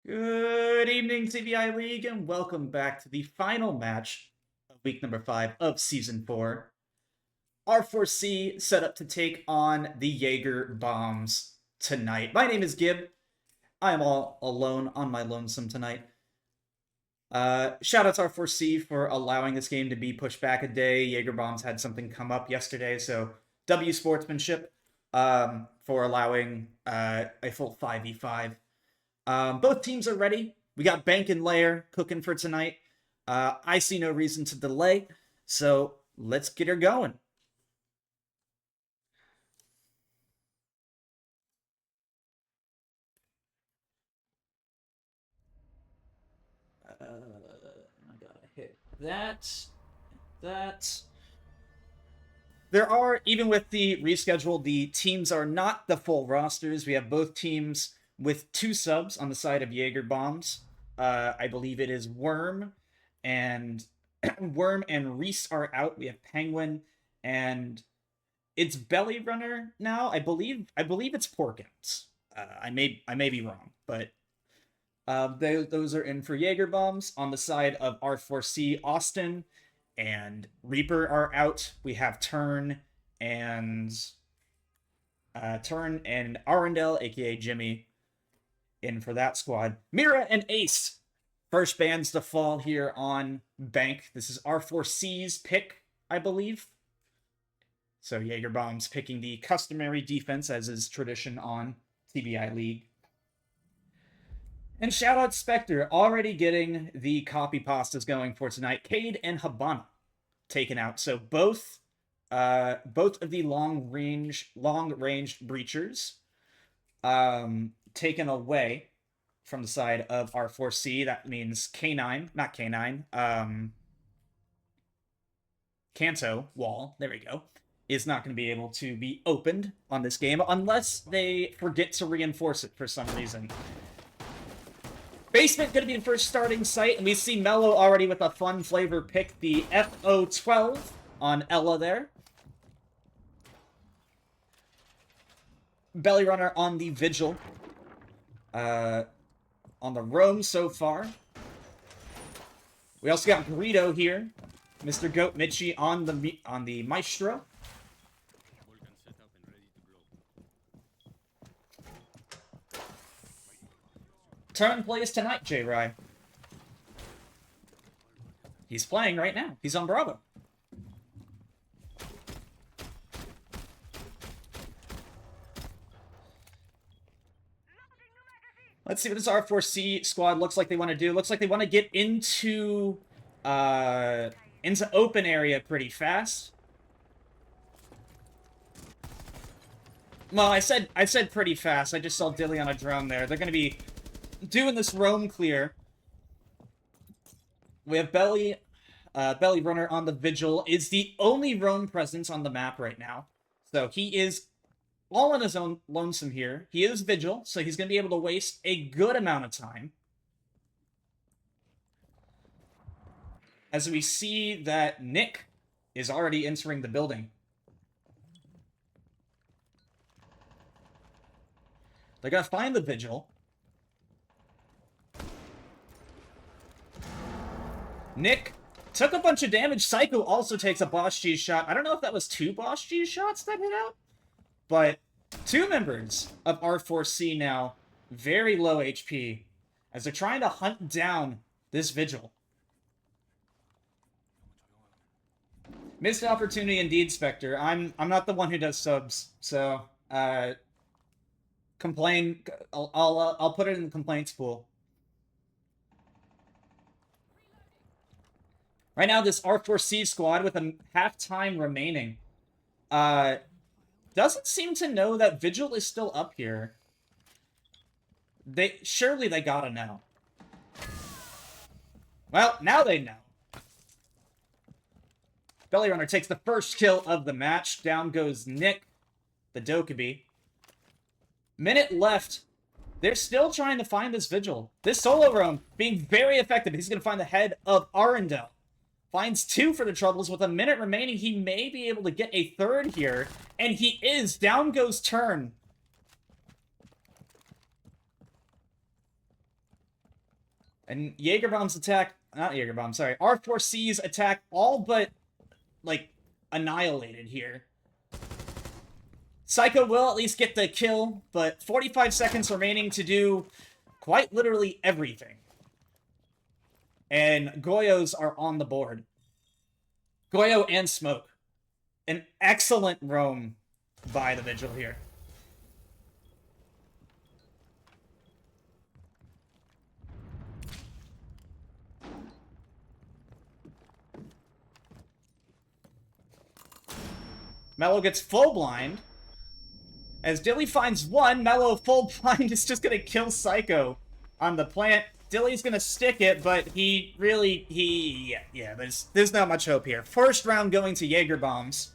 Good evening, CBI League, and welcome back to the final match of week number 5 of Season 4. R4C set up to take on the Jager Bombs tonight. My name is Gib. I am all alone on my lonesome tonight. Shout out to R4C for allowing this game to be pushed back a day. Jager Bombs had something come up yesterday, so W Sportsmanship for allowing a full 5v5. Both teams are ready. We got Bank and Lair cooking for tonight. I see no reason to delay, so let's get her going. I gotta hit that. There are, even with the reschedule, the teams are not the full rosters. We have both teams with 2 subs on the side of Jager Bombs. I believe it is Worm and Worm and Reese are out. We have Penguin and it's Belly Runner now. I believe it's Porkins. I may be wrong, but those are in for Jager Bombs. On the side of R4C, Austin and Reaper are out. We have Turn and Arundel, aka Jimmy, in for that squad. Mira and Ace, first bands to fall here on Bank. This is R4C's pick, I believe. So Jager Bombs picking the customary defense, as is tradition on CBI League. And shout out Spectre, already getting the copy pastas going for tonight. Cade and Habana taken out. So both of the long range breachers taken away from the side of R4C. That means Kanto wall. There we go. Is not going to be able to be opened on this game unless they forget to reinforce it for some reason. Basement going to be the first starting site, and we see Mello already with a fun flavor pick, the FO12 on Ella there. Belly Runner on the Vigil. On the Roam so far. We also got Burrito here. Mr. Goat Mitchie on the Maestro. Turn plays tonight, J-Rye. He's playing right now. He's on Bravo. Let's see what this R4C squad looks like they want to do. Looks like they want to get into open area pretty fast. Well, I said pretty fast. I just saw Dilly on a drone there. They're going to be doing this roam clear. We have Belly Runner on the Vigil. Is the only roam presence on the map right now. So he is all on his own lonesome here. He is Vigil, so he's going to be able to waste a good amount of time. As we see that Nick is already entering the building. They're going to find the Vigil. Nick took a bunch of damage. Psycho also takes a Boss G shot. I don't know if that was 2 Boss G shots that hit out, but 2 members of R4C now very low HP as they're trying to hunt down this Vigil. Missed opportunity indeed, Spectre. I'm not the one who does subs, so complain. I'll put it in the complaints pool. Right now, this R4C squad with a half-time remaining doesn't seem to know that Vigil is still up here. Surely they gotta know. Well, now they know. Belly Runner takes the first kill of the match. Down goes Nick, the Dokkaebi. Minute left. They're still trying to find this Vigil. This solo roam being very effective. He's going to find the head of Arundel. Finds 2 for the troubles. With a minute remaining, he may be able to get a 3rd here. And he is. Down goes Turn. And Jagerbomb's attack, not Jagerbomb, sorry, R4C's attack all but, like, annihilated here. Psycho will at least get the kill, but 45 seconds remaining to do quite literally everything. And Goyos are on the board. Goyo and Smoke. An excellent roam by the Vigil here. Mello gets full blind. As Dilly finds one, Mello full blind is just gonna kill Psycho on the plant. Dilly's gonna stick it, but yeah, there's not much hope here. First round going to Jaeger bombs.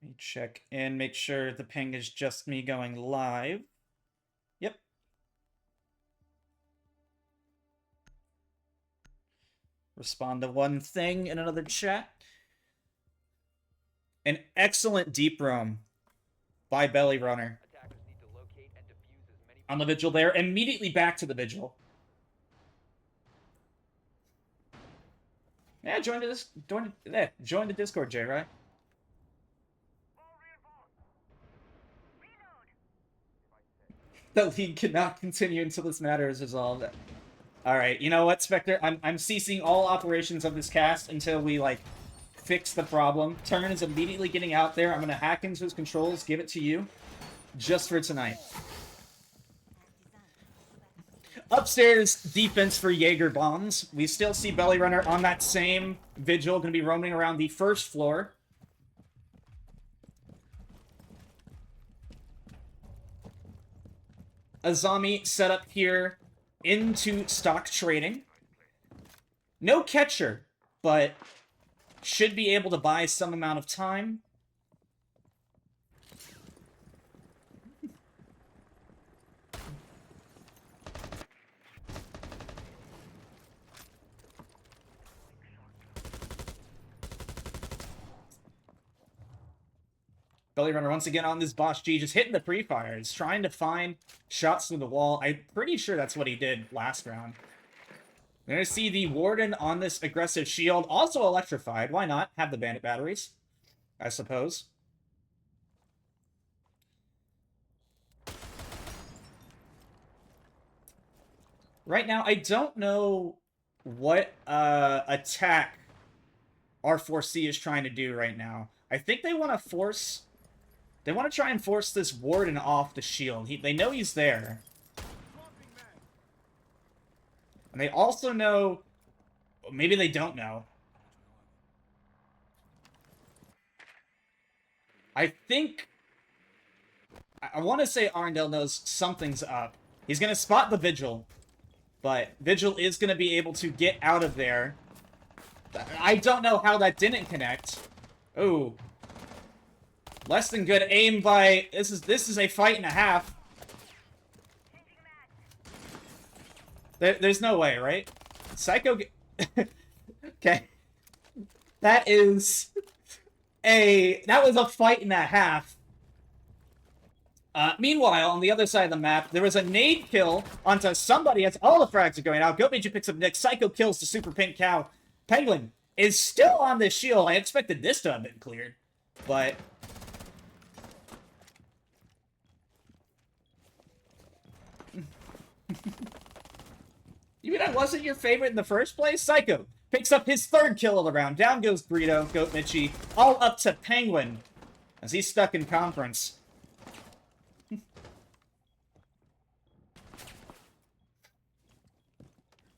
Let me check and make sure the ping is just me going live. Yep. Respond to one thing in another chat. An excellent deep roam by Belly Runner. On the Vigil there. Immediately back to the Vigil. Yeah, join the Discord, Jay, right? The league cannot continue until this matter is resolved. Alright, you know what, Spectre? I'm ceasing all operations of this cast until we, like, fix the problem. Turn is immediately getting out there. I'm gonna hack into his controls, give it to you. Just for tonight. Upstairs, defense for Jaeger bombs. We still see Belly Runner on that same Vigil, gonna be roaming around the first floor. Azami set up here into stock trading. No catcher, but should be able to buy some amount of time. Belly Runner once again on this Boss G, just hitting the pre-fires, trying to find shots through the wall. I'm pretty sure that's what he did last round. We're going to see the Warden on this aggressive shield, also electrified. Why not? Have the bandit batteries, I suppose. Right now, I don't know what attack R4C is trying to do right now. I think they want to force... They want to try and force this Warden off the shield. They know he's there. And they also know... Maybe they don't know. I think... I want to say Arundel knows something's up. He's going to spot the Vigil. But Vigil is going to be able to get out of there. I don't know how that didn't connect. Ooh. Less than good aim by... This is a fight and a half. There's no way, right? Psycho... Okay. That is... That was a fight and a half. Meanwhile, on the other side of the map, there was a nade kill onto somebody as all the frags are going out. Goat Major picks up Nick. Psycho kills the Super Pink Cow. Penguin is still on this shield. I expected this to have been cleared. But... You mean that wasn't your favorite in the first place? Psycho picks up his third kill of the round. Down goes Burrito, Goat Mitchie, all up to Penguin as he's stuck in conference.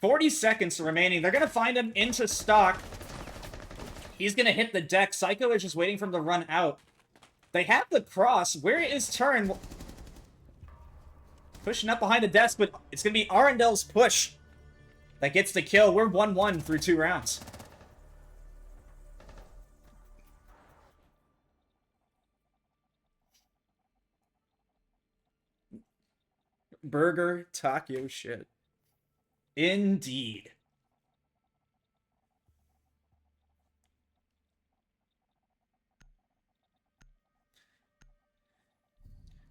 $40 seconds remaining. They're going to find him into stock. He's going to hit the deck. Psycho is just waiting for him to run out. They have the cross. Where is Turn? Pushing up behind the desk, but it's going to be Arundel's push that gets the kill. We're 1-1 through 2 rounds. Burger, taco shit. Indeed.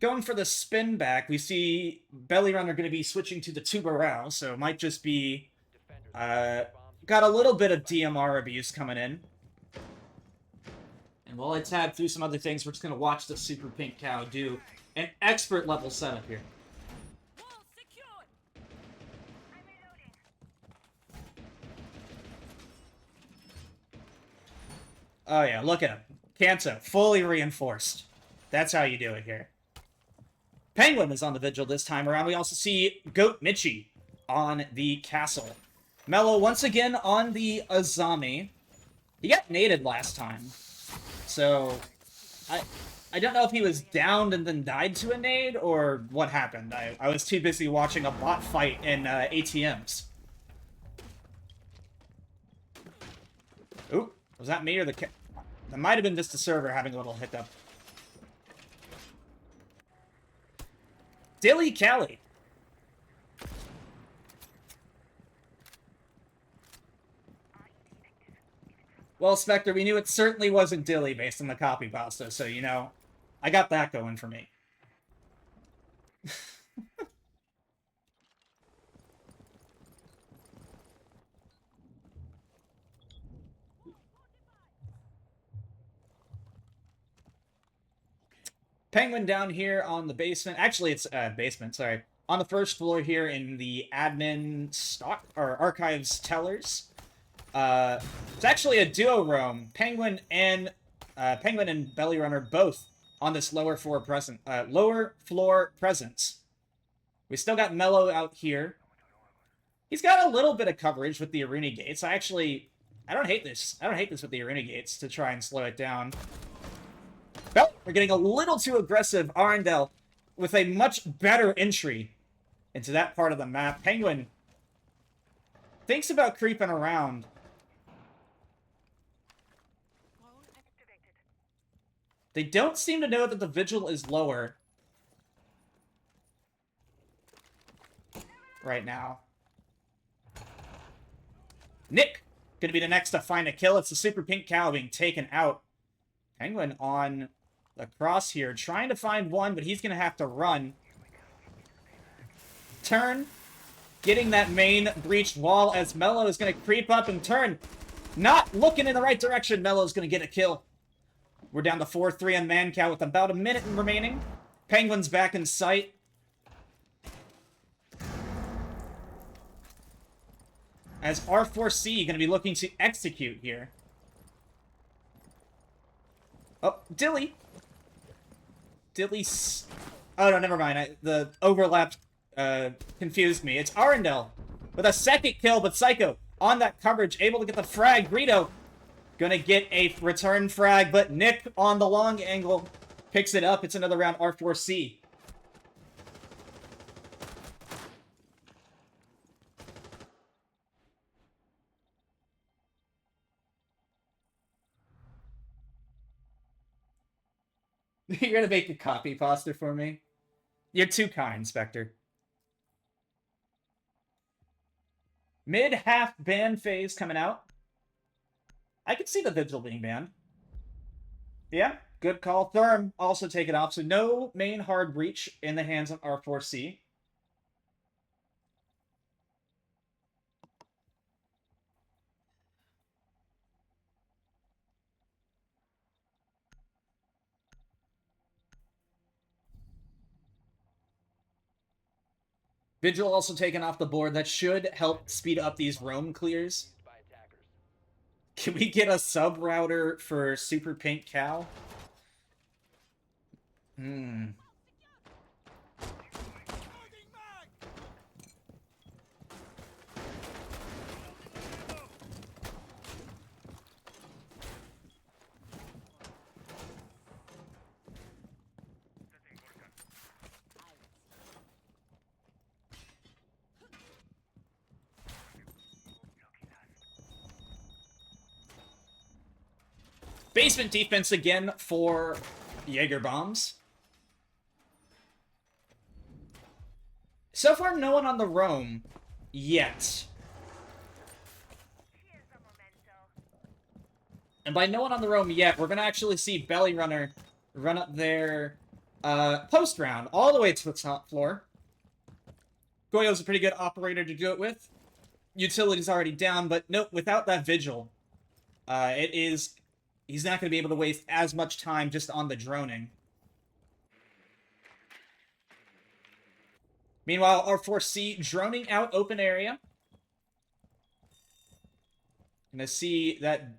Going for the spin back, we see Belly Runner going to be switching to the Tubarão, so it might just be... got a little bit of DMR abuse coming in. And while I tab through some other things, we're just going to watch the Super Pink Cow do an expert level setup here. Oh yeah, look at him. Kanto, fully reinforced. That's how you do it here. Penguin is on the Vigil this time around. We also see Goat Michi on the Castle. Mello once again on the Azami. He got naded last time. So, I don't know if he was downed and then died to a nade, or what happened. I was too busy watching a bot fight in ATMs. Ooh, was that me or the... That might have been just the server having a little hiccup. Dilly Cali. Well, Spectre, we knew it certainly wasn't Dilly based on the copy pasta, so, you know, I got that going for me. Penguin down here on the basement. Actually, it's basement, sorry. On the first floor here in the admin stock, or archives tellers. It's actually a duo roam. Penguin and Belly Runner both on this lower floor presence. We still got Mello out here. He's got a little bit of coverage with the Aruni gates. I don't hate this. I don't hate this with the Aruni gates to try and slow it down. Well, we're getting a little too aggressive. Arundel with a much better entry into that part of the map. Penguin thinks about creeping around. They don't seem to know that the Vigil is lower right now. Nick gonna be the next to find a kill. It's the Super Pink Cow being taken out. Penguin on the cross here, trying to find one, but he's gonna have to run. Turn, getting that main breached wall as Mello is gonna creep up and turn. Not looking in the right direction. Mello's gonna get a kill. We're down to 4-3 on Mancow with about a minute remaining. Penguin's back in sight. As RForceC going to be looking to execute here. Oh, Dilly. Dilly's... Oh, no, never mind. The overlap confused me. It's Arundel with a second kill, but Psycho on that coverage, able to get the frag. Greedo gonna get a return frag, but Nick on the long angle picks it up. It's another round R4C. You're gonna make a copy pasta for me? You're too kind, Spectre. Mid-half ban phase coming out. I could see the Vigil being banned. Yeah, good call. Therm also taken off, so no main hard breach in the hands of R4C. Vigil also taken off the board. That should help speed up these roam clears. Can we get a sub router for Super Pink Cow? Basement defense again for Jager bombs. So far, no one on the roam yet. And by no one on the roam yet, we're going to actually see Belly Runner run up there Post round, all the way to the top floor. Goyo's a pretty good operator to do it with. Utility's already down, but nope, without that vigil, he's not going to be able to waste as much time just on the droning. Meanwhile, RForceC droning out open area. Gonna see that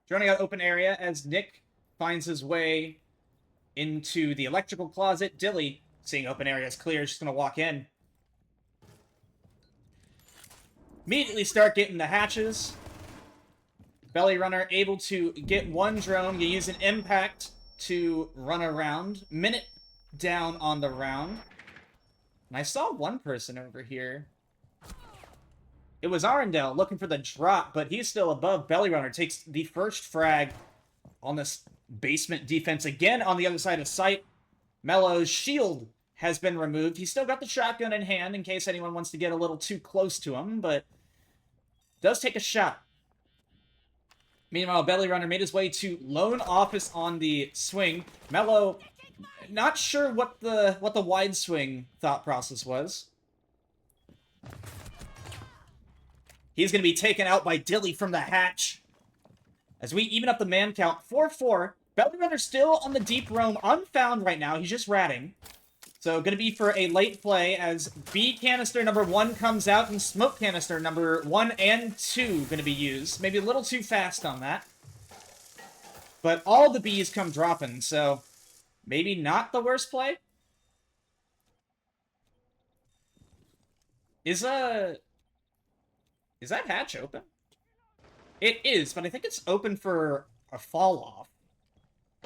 droning out open area as Nick finds his way into the electrical closet. Dilly, seeing open area is clear, is just gonna walk in. Immediately start getting the hatches. Belly Runner able to get one drone. You use an impact to run around. Minute down on the round. And I saw one person over here. It was Arundel looking for the drop, but he's still above. Belly Runner takes the first frag on this basement defense again on the other side of site. Mello's shield has been removed. He's still got the shotgun in hand in case anyone wants to get a little too close to him, but does take a shot. Meanwhile, Belly Runner made his way to lone office on the swing. Mello, not sure what the wide swing thought process was. He's going to be taken out by Dilly from the hatch. As we even up the man count, 4-4. Belly Runner still on the deep roam, unfound right now. He's just ratting. So going to be for a late play as B canister number 1 comes out and smoke canister number 1 and 2 going to be used. Maybe a little too fast on that. But all the Bs come dropping, so maybe not the worst play. Is that hatch open? It is, but I think it's open for a fall off.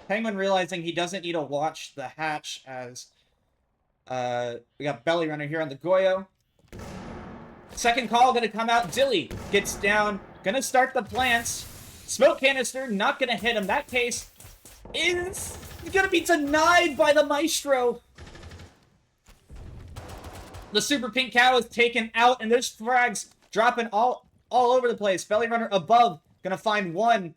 Penguin realizing he doesn't need to watch the hatch as we got Belly Runner here on the Goyo. Second call gonna come out. Dilly gets down, gonna start the plants. Smoke canister not gonna hit him. That case is gonna be denied by the Maestro. The Super Pink Cow is taken out, and there's frags dropping all over the place. Belly Runner above, gonna find one.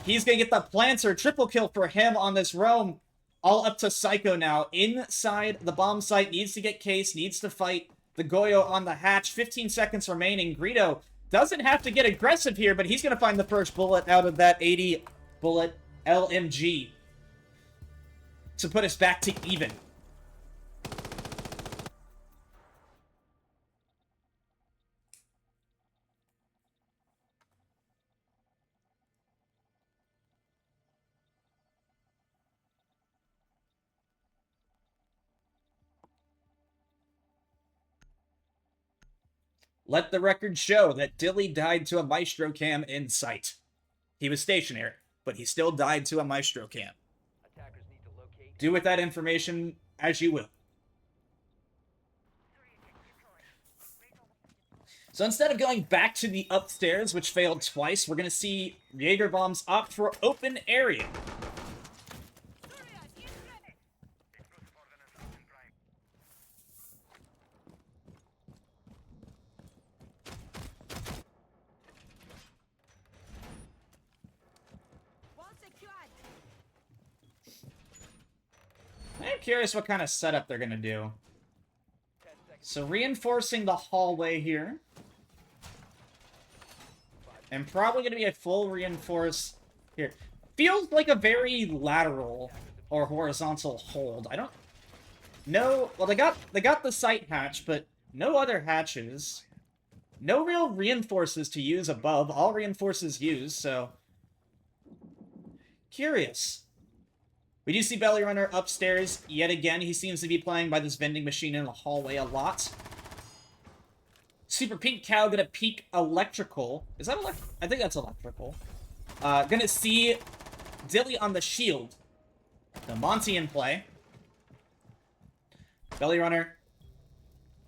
He's gonna get the planter. Triple kill for him on this roam. All up to Psycho now. Inside the bomb site. Needs to get case. Needs to fight the Goyo on the hatch. 15 seconds remaining. Greedo doesn't have to get aggressive here, but he's going to find the first bullet out of that 80 bullet LMG to put us back to even. Let the record show that Dilly died to a Maestro cam in sight. He was stationary, but he still died to a Maestro cam. Do with that information as you will. So instead of going back to the upstairs, which failed twice, we're going to see Jager bombs opt for open area. I'm curious what kind of setup they're going to do. So reinforcing the hallway here. And probably going to be a full reinforce here. Feels like a very lateral or horizontal hold. I don't know. Well, they got the sight hatch, but no other hatches. No real reinforces to use above. All reinforces used, so curious. We do see Belly Runner upstairs yet again. He seems to be playing by this vending machine in the hallway a lot. Super Pink Cow gonna peek electrical. Is that electrical? I think that's electrical. Gonna see Dilly on the shield. The Monty in play. Belly Runner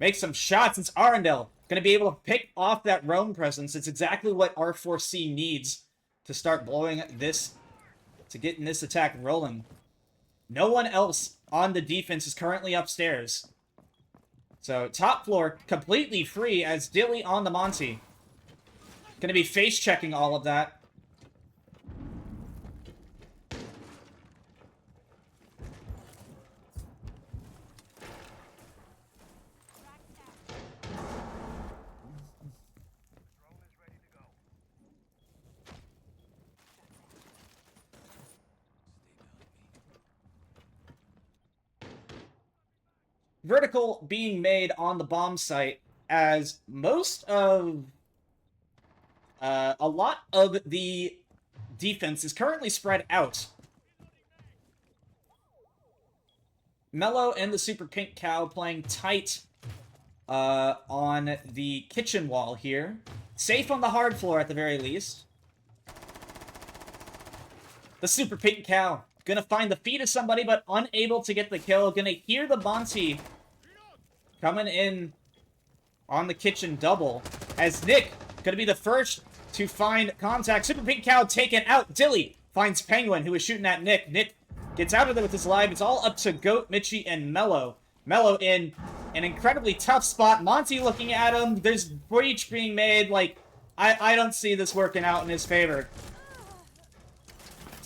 makes some shots. It's Arundel. Gonna be able to pick off that roam presence. It's exactly what R4C needs to start blowing this, to getting this attack rolling. No one else on the defense is currently upstairs. So, top floor completely free as Dilly on the Monty. Gonna be face-checking all of that. vertical being made on the bomb site as most of a lot of the defense is currently spread out. Mello and the Super Pink Cow playing tight on the kitchen wall here. Safe on the hard floor at the very least. The Super Pink Cow gonna find the feet of somebody, but unable to get the kill. Gonna hear the Monty coming in on the kitchen double. As Nick gonna be the first to find contact. Super Pink Cow taken out. Dilly finds Penguin, who is shooting at Nick. Nick gets out of there with his life. It's all up to Goat, Mitchie, and Mello. Mello in an incredibly tough spot. Monty looking at him. There's breach being made. Like, I don't see this working out in his favor.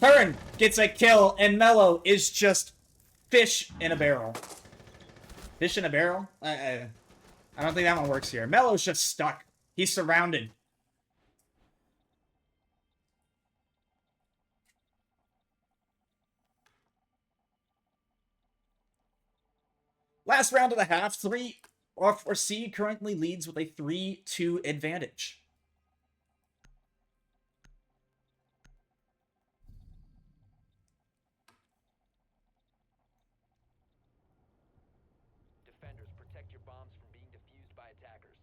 Turn gets a kill, and Mello is just fish in a barrel. Fish in a barrel? I don't think that one works here. Mello's just stuck. He's surrounded. Last round of the half, RForceC currently leads with a 3-2 advantage. Defenders, protect your bombs from being defused by attackers.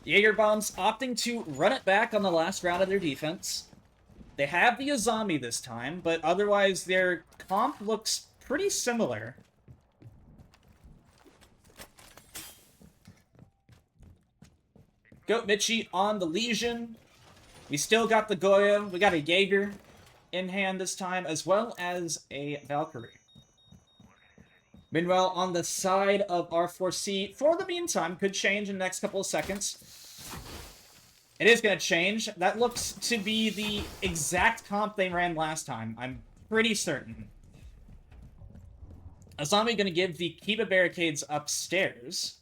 Jager bombs opting to run it back on the last round of their defense. They have the Azami this time, but otherwise their comp looks pretty similar. Goat Mitchie on the Legion. We still got the Goya. We got a Jager in hand this time, as well as a Valkyrie. Meanwhile, on the side of RForceC, for the meantime, could change in the next couple of seconds. It is going to change. That looks to be the exact comp they ran last time. I'm pretty certain. Azami going to give the Kiba barricades upstairs.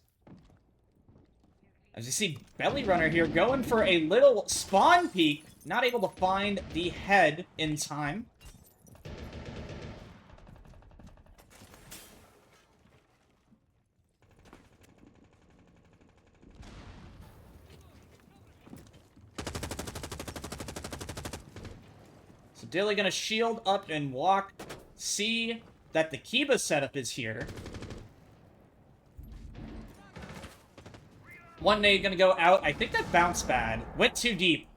As you see, Belly Runner here going for a little spawn peek. Not able to find the head in time. So Dilly gonna shield up and walk. See that the Kiba setup is here. One nade gonna go out. I think that bounced bad. Went too deep.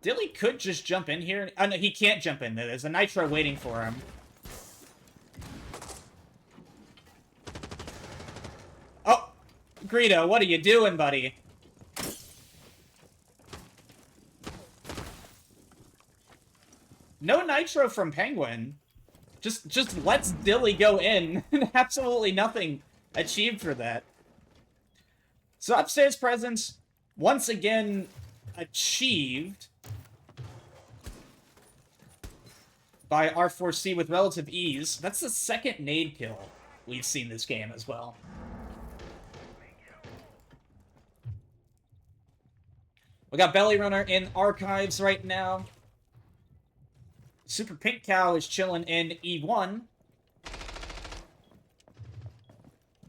Dilly could just jump in here. Oh, no, he can't jump in. There's a Nitro waiting for him. Oh! Greedo, what are you doing, buddy? No Nitro from Penguin. Just lets Dilly go in. Absolutely nothing achieved for that. So upstairs presence, once again, achieved by RForceC with relative ease. That's the second nade kill we've seen this game as well. We got Belly Runner in archives right now. Super Pink Cow is chilling in E1.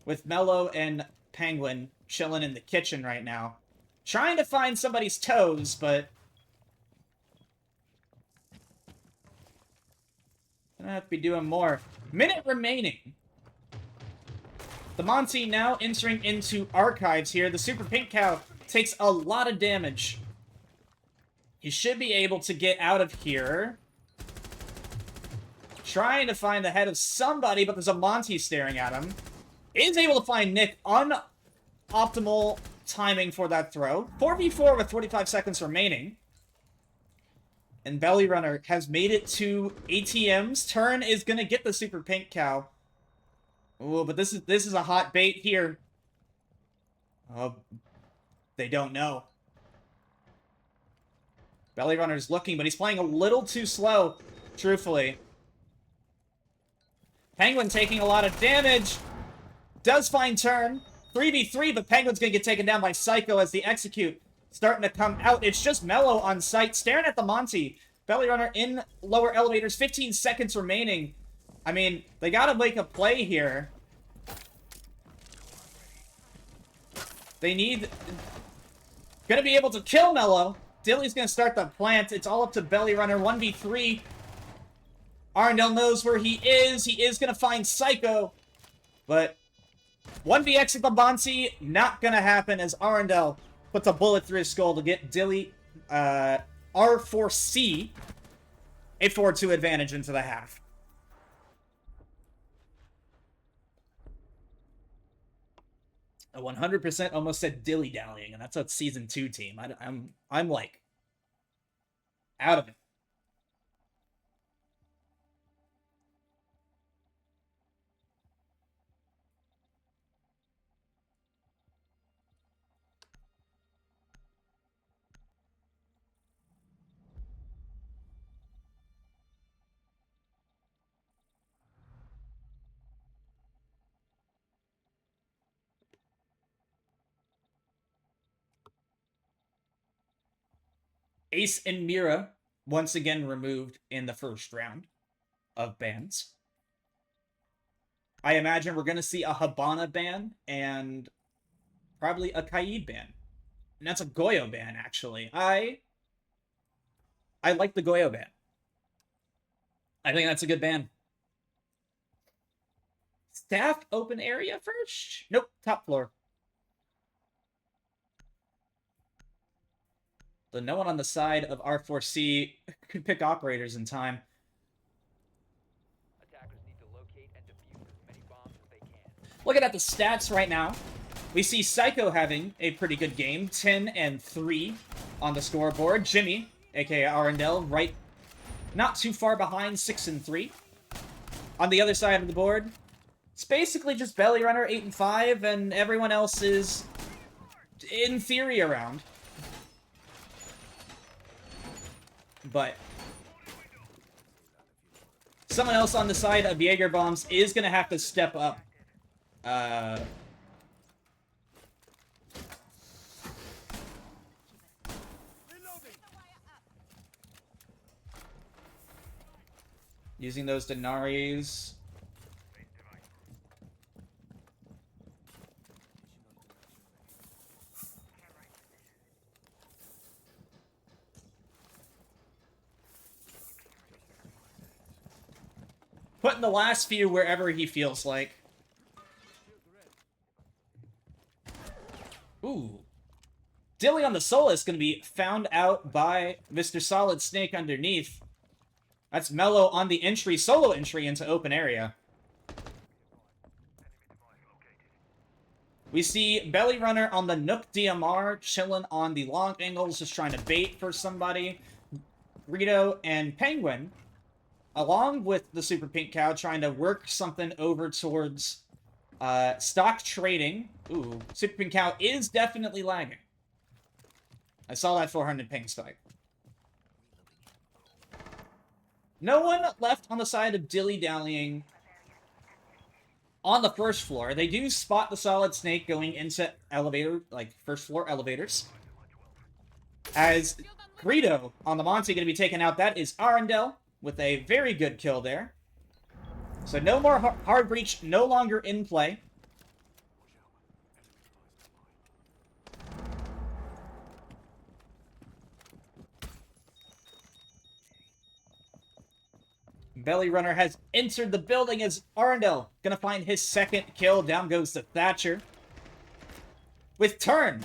With Mello and Penguin chilling in the kitchen right now. Trying to find somebody's toes, but gonna have to be doing more. Minute remaining. The Monty now entering into archives here. The Super Pink Cow takes a lot of damage. He should be able to get out of here. Trying to find the head of somebody, but there's a Monty staring at him. Is able to find Nick. Unoptimal timing for that throw. 4v4 with 45 seconds remaining. And Belly Runner has made it to ATMs. Turn is gonna get the Super Pink Cow. Oh, but this is a hot bait here. Oh, they don't know. Belly Runner's looking, but he's playing a little too slow, truthfully. Penguin taking a lot of damage. Does find Turn. 3v3, but Penguin's gonna get taken down by Psycho as the execute starting to come out. It's just Mello on site, staring at the Monty. Belly Runner in lower elevators. 15 seconds remaining. I mean, they gotta make a play here. They need... Gonna be able to kill Mello. Dilly's gonna start the plant. It's all up to Belly Runner. 1v3. Arundel knows where he is. He is gonna find Psycho. But 1vx at the Bonsi, not gonna happen as Arundel puts a bullet through his skull to get Dilly, R4C a 4-2 advantage into the half. A 100% almost said dilly-dallying, and that's a Season 2 team. I'm like, out of it. Ace and Mira once again removed in the first round of bans. I imagine we're going to see a Habana ban and probably a Kaid ban. And that's a Goyo ban, actually. I like the Goyo ban. I think that's a good ban. Staff open area first? Nope, top floor. So no one on the side of R4C could pick operators in time. Attackers need to locate and defuse as many bombs as they can. Looking at the stats right now, we see Psycho having a pretty good game. 10 and 3 on the scoreboard. Jimmy, aka Arundel, right not too far behind, 6 and 3. On the other side of the board, it's basically just Belly Runner, 8 and 5, and everyone else is, in theory, around. But someone else on the side of Jager bombs is going to have to step up. Using those Denaries. Putting the last few wherever he feels like. Ooh. Dilly on the Sola is going to be found out by Mr. Solid Snake underneath. That's Mello on the entry, solo entry into open area. We see Belly Runner on the Nook DMR, chilling on the long angles, just trying to bait for somebody. Rito and Penguin, along with the Super Pink Cow, trying to work something over towards stock trading. Ooh, Super Pink Cow is definitely lagging. I saw that 400 ping spike. No one left on the side of dilly-dallying on the first floor. They do spot the Solid Snake going into elevator, like first floor elevators. As Greedo on the Monty going to be taken out. That is Arundel with a very good kill there. So no more hard breach, no longer in play. Belly Runner has entered the building as Arundel gonna find his second kill. Down goes to Thatcher. With Turn,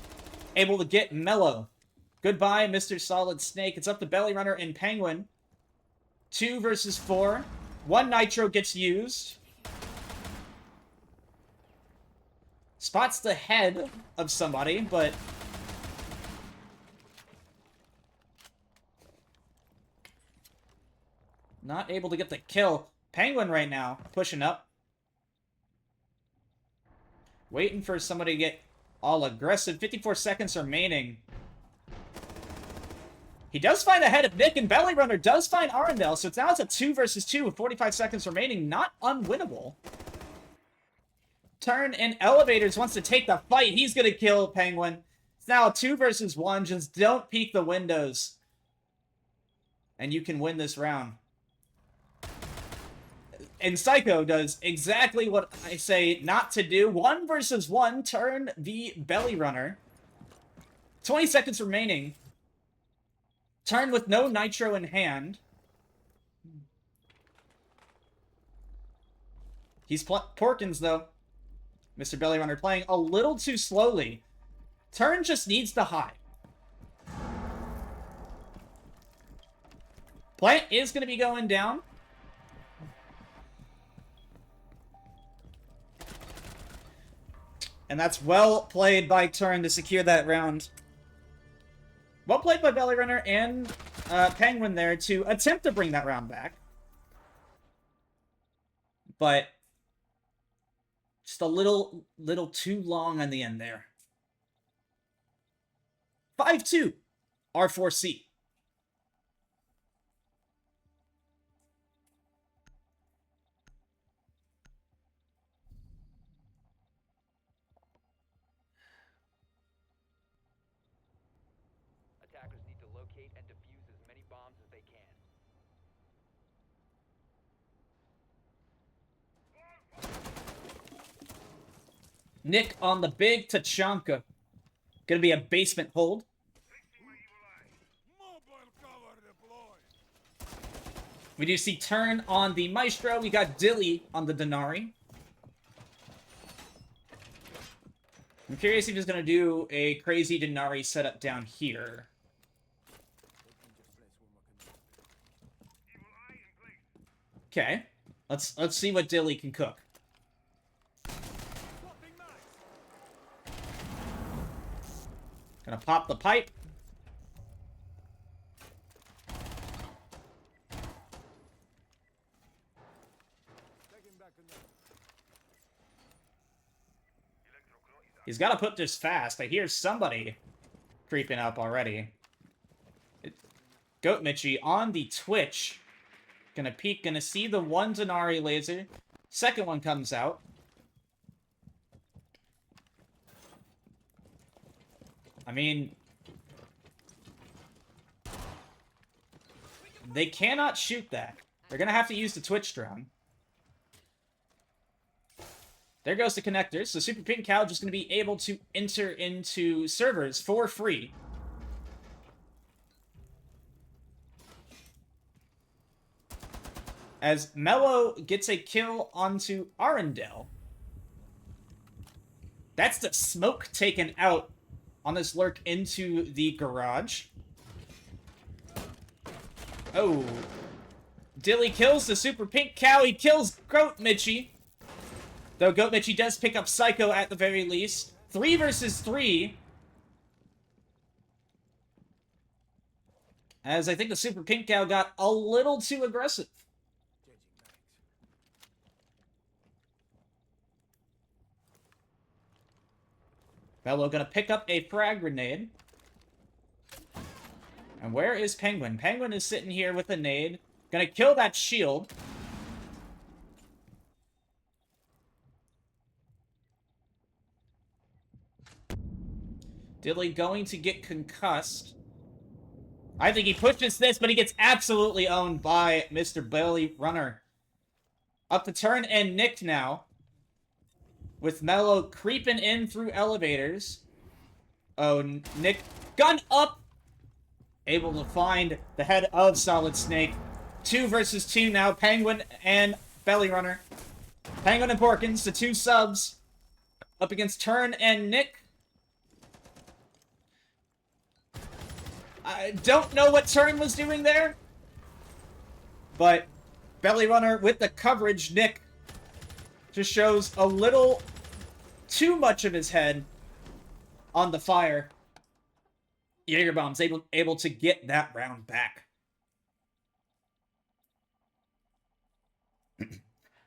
able to get Mello. Goodbye, Mr. Solid Snake. It's up to Belly Runner and Penguin. 2 versus 4. 1 Nitro gets used. Spots the head of somebody, but... not able to get the kill. Penguin right now, pushing up. Waiting for somebody to get all aggressive. 54 seconds remaining. He does find the head of Nick, and Belly Runner does find Arundel, so now it's a 2 versus 2 with 45 seconds remaining. Not unwinnable. Turn in elevators wants to take the fight. He's going to kill Penguin. It's now a 2 versus 1. Just don't peek the windows. and you can win this round. And Psycho does exactly what I say not to do. 1 versus 1, turn the belly runner. 20 seconds remaining. Turn with no nitro in hand. He's Porkins, though. Mr. Belly Runner playing a little too slowly. Turn just needs to hide. Plant is going to be going down. And that's well played by Turn to secure that round. Well played by Belly Runner and Penguin there to attempt to bring that round back. But just a little too long on the end there. 5-2, R4C. Attackers need to locate and defuse as many bombs as they can. Nick on the big Tachanka. Gonna be a basement hold. We do see Turn on the Maestro. We got Dilly on the Denari. I'm curious if he's gonna do a crazy Denari setup down here. Okay. Let's see what Dilly can cook. Gonna pop the pipe. He's got to put this fast. I hear somebody creeping up already. Goat Mitchie on the Twitch. Gonna peek, gonna see the one Denari laser. Second one comes out. I mean, they cannot shoot that. They're gonna have to use the Twitch drone. There goes the connectors. So Super Pink Cow just going to be able to enter into servers for free. As Mello gets a kill onto Arundel. That's the smoke taken out on this lurk into the garage. Oh. Dilly kills the Super Pink Cow. He kills Goat Mitchie. Though Goat Mitchie does pick up Psycho at the very least. 3 versus 3. As I think the Super Pink Cow got a little too aggressive. Bello gonna pick up a frag grenade. And where is Penguin? Penguin is sitting here with a nade. Gonna kill that shield. Dilly going to get concussed. I think he pushes this, but he gets absolutely owned by Mr. Belly Runner. Up to Turn and Nick now. With Mello creeping in through elevators. Oh, Nick. Gun up! Able to find the head of Solid Snake. 2 versus 2 now. Penguin and Belly Runner. Penguin and Porkins, the 2 subs. Up against Turn and Nick. I don't know what Turn was doing there. But Belly Runner with the coverage. Nick just shows a little too much of his head on the fire. Jager Bomb's able to get that round back.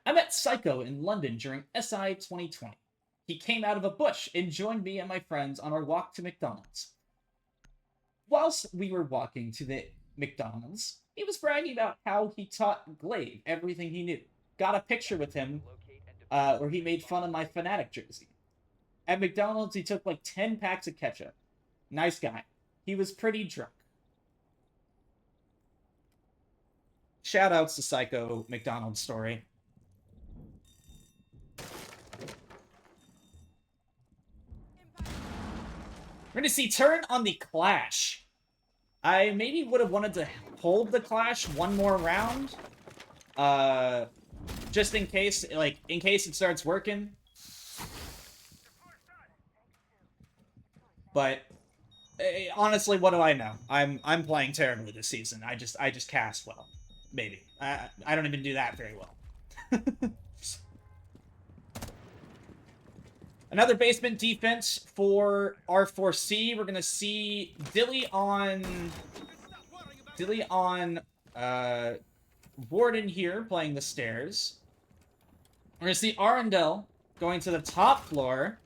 I met Psycho in London during SI 2020. He came out of a bush and joined me and my friends on our walk to McDonald's. Whilst we were walking to the McDonald's, he was bragging about how he taught Glaive everything he knew. Got a picture with him where he made fun of my Fnatic jersey. At McDonald's, he took like 10 packs of ketchup. Nice guy. He was pretty drunk. Shoutouts to Psycho McDonald's story. We're gonna see turn on the Clash. I maybe would have wanted to hold the Clash one more round. Just in case, like, in case it starts working. But honestly, what do I know? I'm playing terribly this season. I just cast well. Maybe. I don't even do that very well. Another basement defense for RForceC. We're gonna see Dilly on Warden here playing the stairs. We're gonna see Arundel going to the top floor.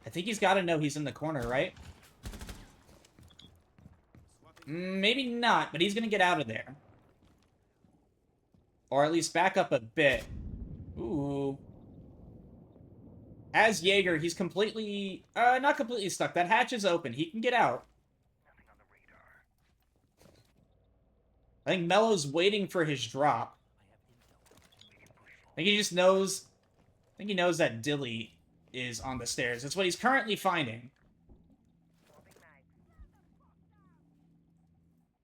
I think he's got to know he's in the corner, right? Maybe not, but he's gonna get out of there. Or at least back up a bit. Ooh. As Jager, he's completely... not completely stuck. That hatch is open. He can get out. I think Mello's waiting for his drop. I think he just knows... I think he knows that Dilly is on the stairs. That's what he's currently finding.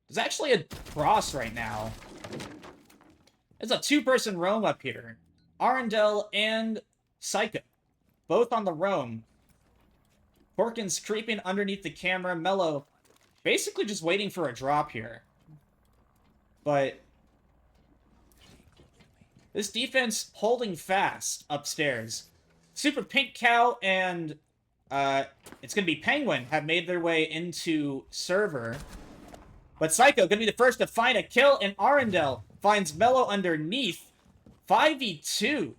There's actually a cross right now. There's a two-person roam up here. Arundel and Psycho. Both on the roam. Porkins creeping underneath the camera. Mello basically just waiting for a drop here. But this defense holding fast upstairs. Super Pink Cow and it's going to be Penguin have made their way into server. But Psycho going to be the first to find a kill, and Arundel finds Mello underneath. 5v2.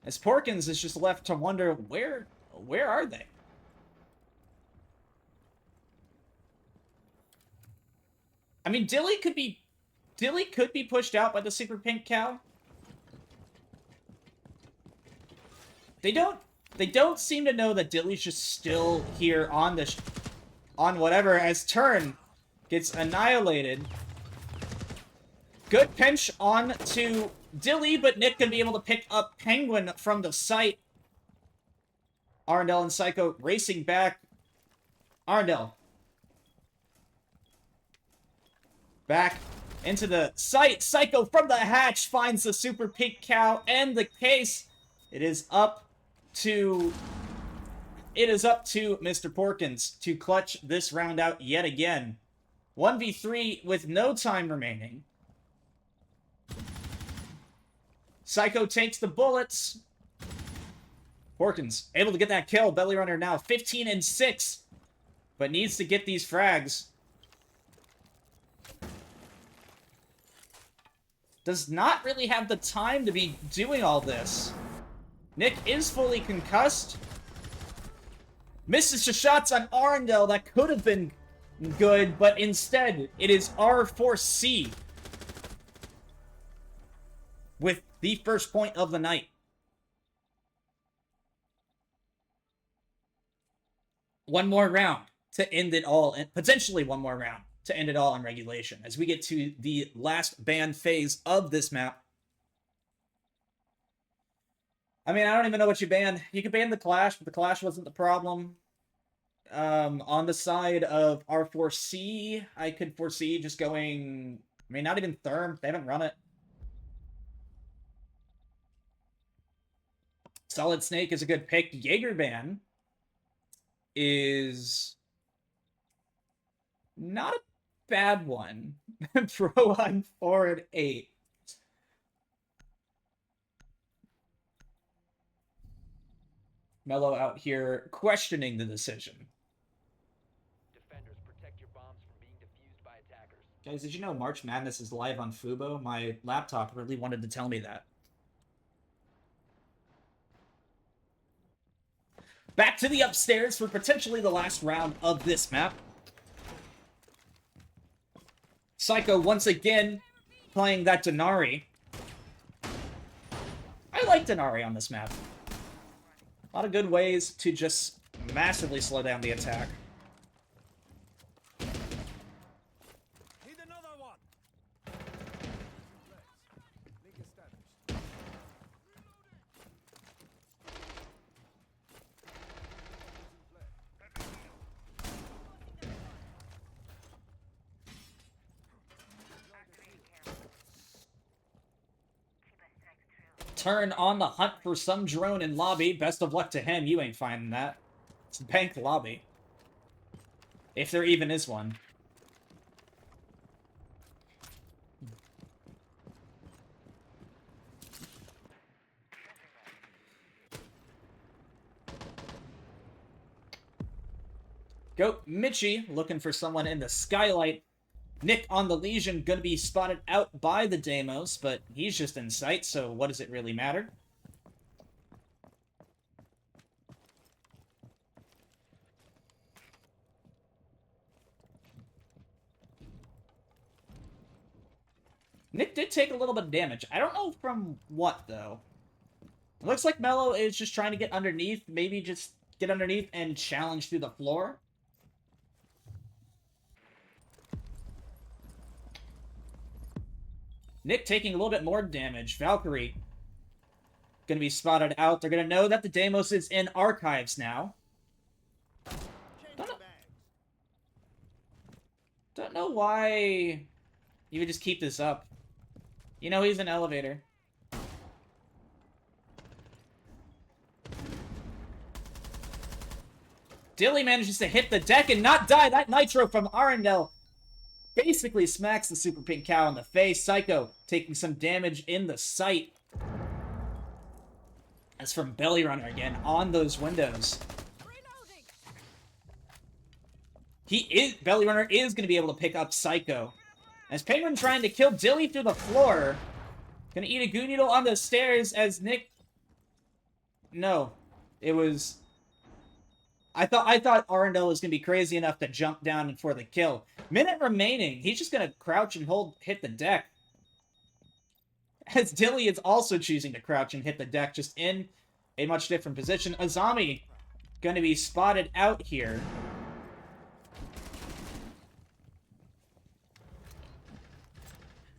As Porkins is just left to wonder, where are they? I mean, Dilly could be pushed out by the Super Pink Cow. They don't seem to know that Dilly's just still here on this, on whatever, as Turn gets annihilated. Good pinch on to Dilly, but Nick can be able to pick up Penguin from the site. Arundel and Psycho racing back. Arundel. Back into the site. Psycho from the hatch finds the Super Pink Cow and the case. It is up to Mr. Porkins to clutch this round out yet again. 1v3 with no time remaining. Psycho takes the bullets. Porkins able to get that kill. Belly Runner now 15 and 6, but needs to get these frags. Does not really have the time to be doing all this. Nick is fully concussed. Misses the shots on Arundel. That could have been good, but instead, it is RForceC with the first point of the night. One more round to end it all, and potentially one more round to end it all in regulation, as we get to the last ban phase of this map. I mean, I don't even know what you ban. You could ban the Clash, but the Clash wasn't the problem. On the side of RForceC, I could foresee just going... I mean, not even Therm. They haven't run it. Solid Snake is a good pick. Jager ban is not a bad one. Pro on 4 and 8. Mello out here questioning the decision. Defenders, protect your bombs from being defused by attackers. Guys, did you know March Madness is live on Fubo? My laptop really wanted to tell me that. Back to the upstairs for potentially the last round of this map. Psycho once again playing that Denari. I like Denari on this map. A lot of good ways to just massively slow down the attack. Need another one. return on the hunt for some drone in lobby. Best of luck to him. You ain't finding that. It's bank lobby. If there even is one. Go Mitchie, looking for someone in the skylight. Nick on the Legion, gonna be spotted out by the Deimos, but he's just in sight, so what does it really matter? Nick did take a little bit of damage. I don't know from what, though. It looks like Mello is just trying to get underneath, maybe just get underneath and challenge through the floor. Nick taking a little bit more damage. Valkyrie going to be spotted out. They're going to know that the Deimos is in archives now. Don't know why you would just keep this up. You know he's an elevator. Dilly manages to hit the deck and not die. That nitro from Arundel basically smacks the Super Pink Cow in the face. Psycho taking some damage in the sight. That's from Belly Runner again on those windows. Belly Runner is going to be able to pick up Psycho. As Penguin trying to kill Dilly through the floor. Gonna eat a goo needle on the stairs as Nick... No. It was... I thought Arundel was gonna be crazy enough to jump down for the kill. Minute remaining. He's just gonna crouch and hit the deck. As Dilly is also choosing to crouch and hit the deck, just in a much different position. Azami gonna be spotted out here.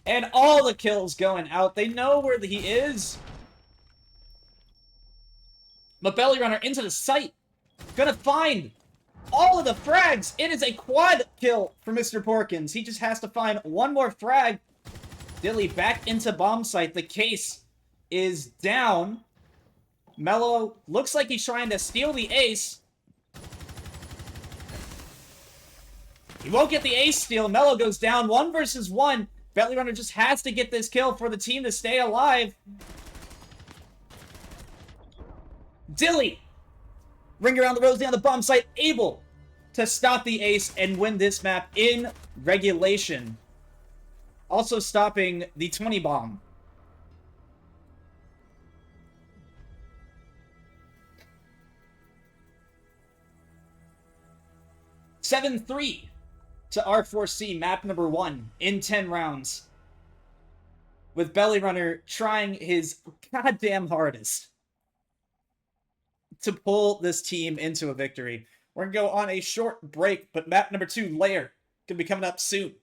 And all the kills going out. They know where he is. But Belly Runner into the site. Gonna find all of the frags. It is a quad kill for Mr. Porkins. He just has to find one more frag. Dilly back into bomb site. The case is down. Mello looks like he's trying to steal the ace. He won't get the ace steal. Mello goes down 1 versus 1. Belly Runner just has to get this kill for the team to stay alive. Dilly, ring around the rosy on the bomb site, able to stop the ace and win this map in regulation. Also stopping the 20 bomb. (7-3) to RForceC, map number 1 in 10 rounds. With Belly Runner trying his goddamn hardest to pull this team into a victory. We're going to go on a short break, but map number 2, Lair, going to be coming up soon.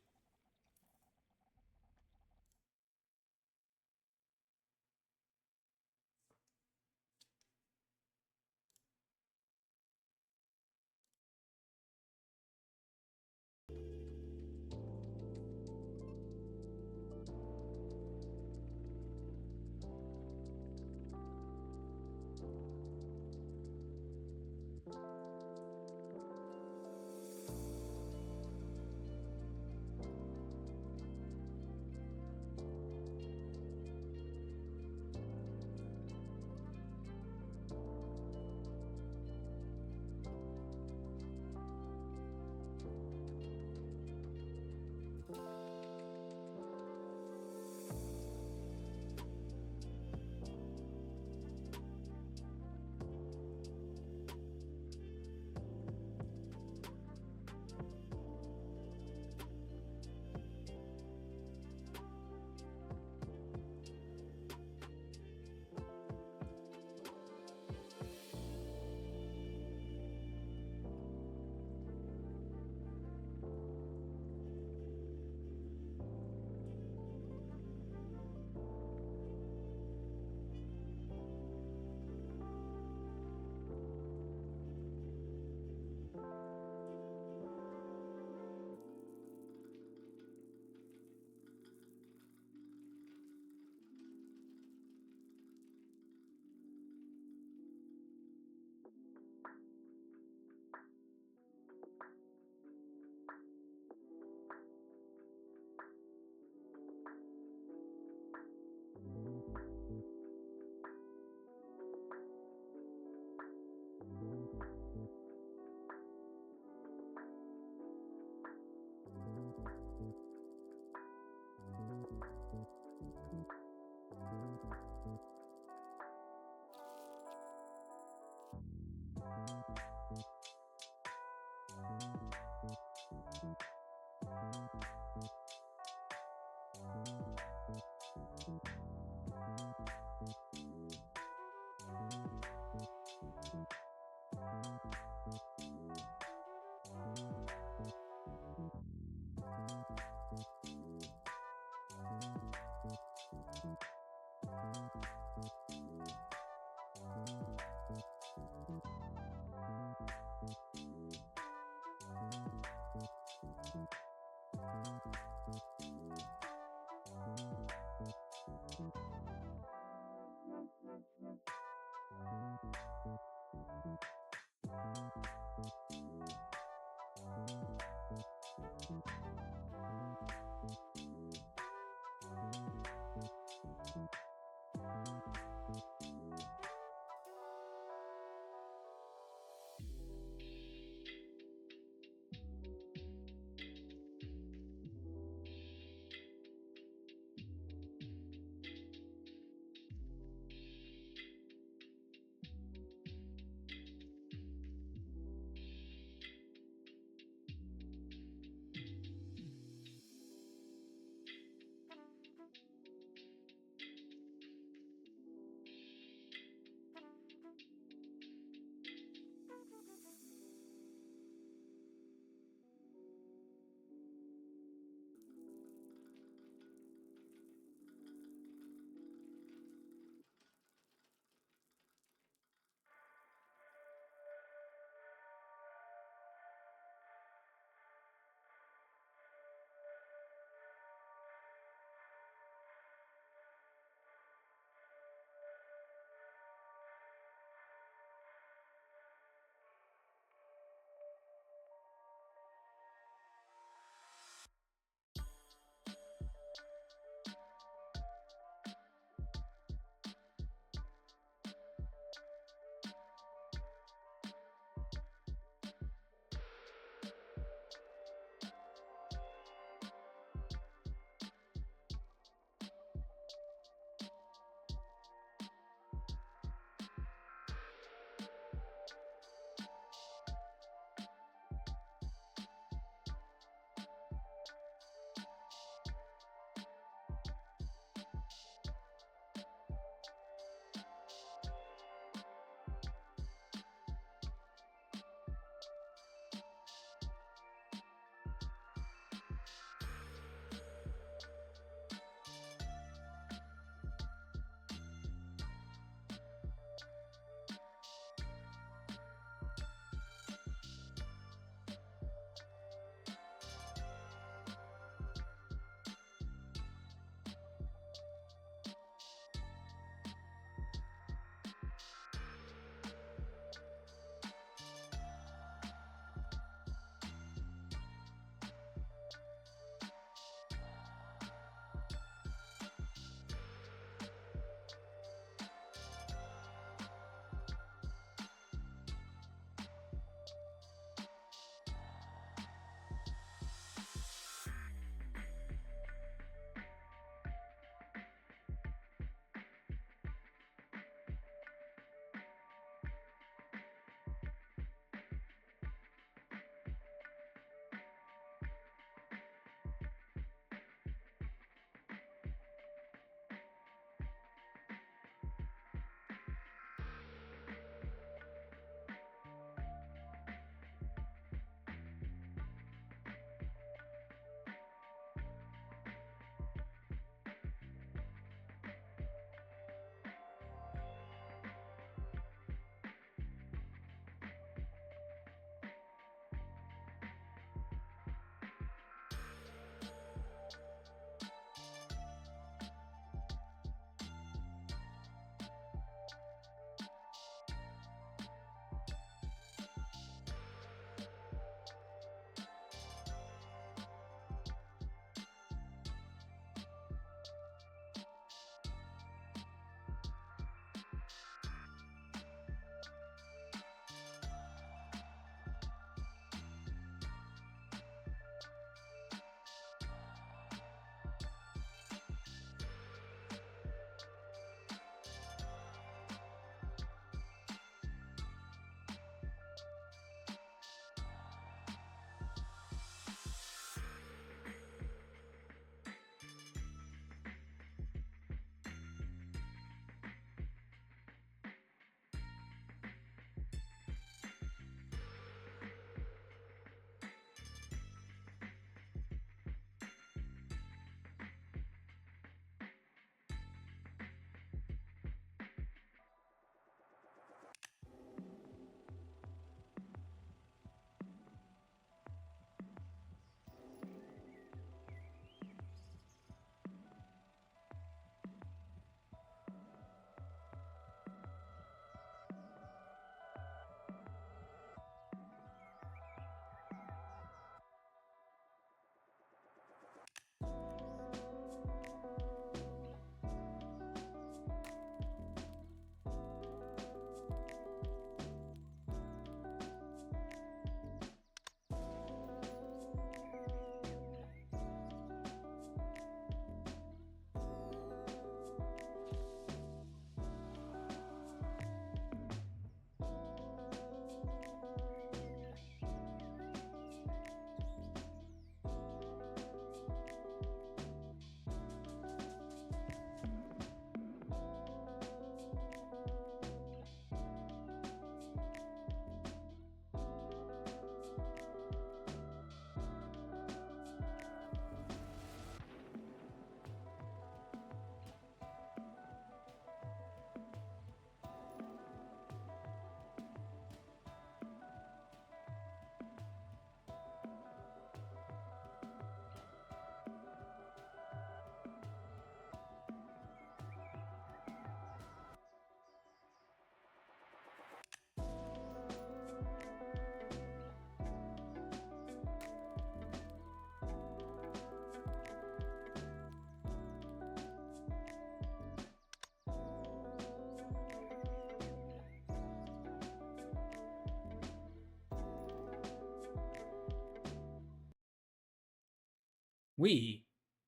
We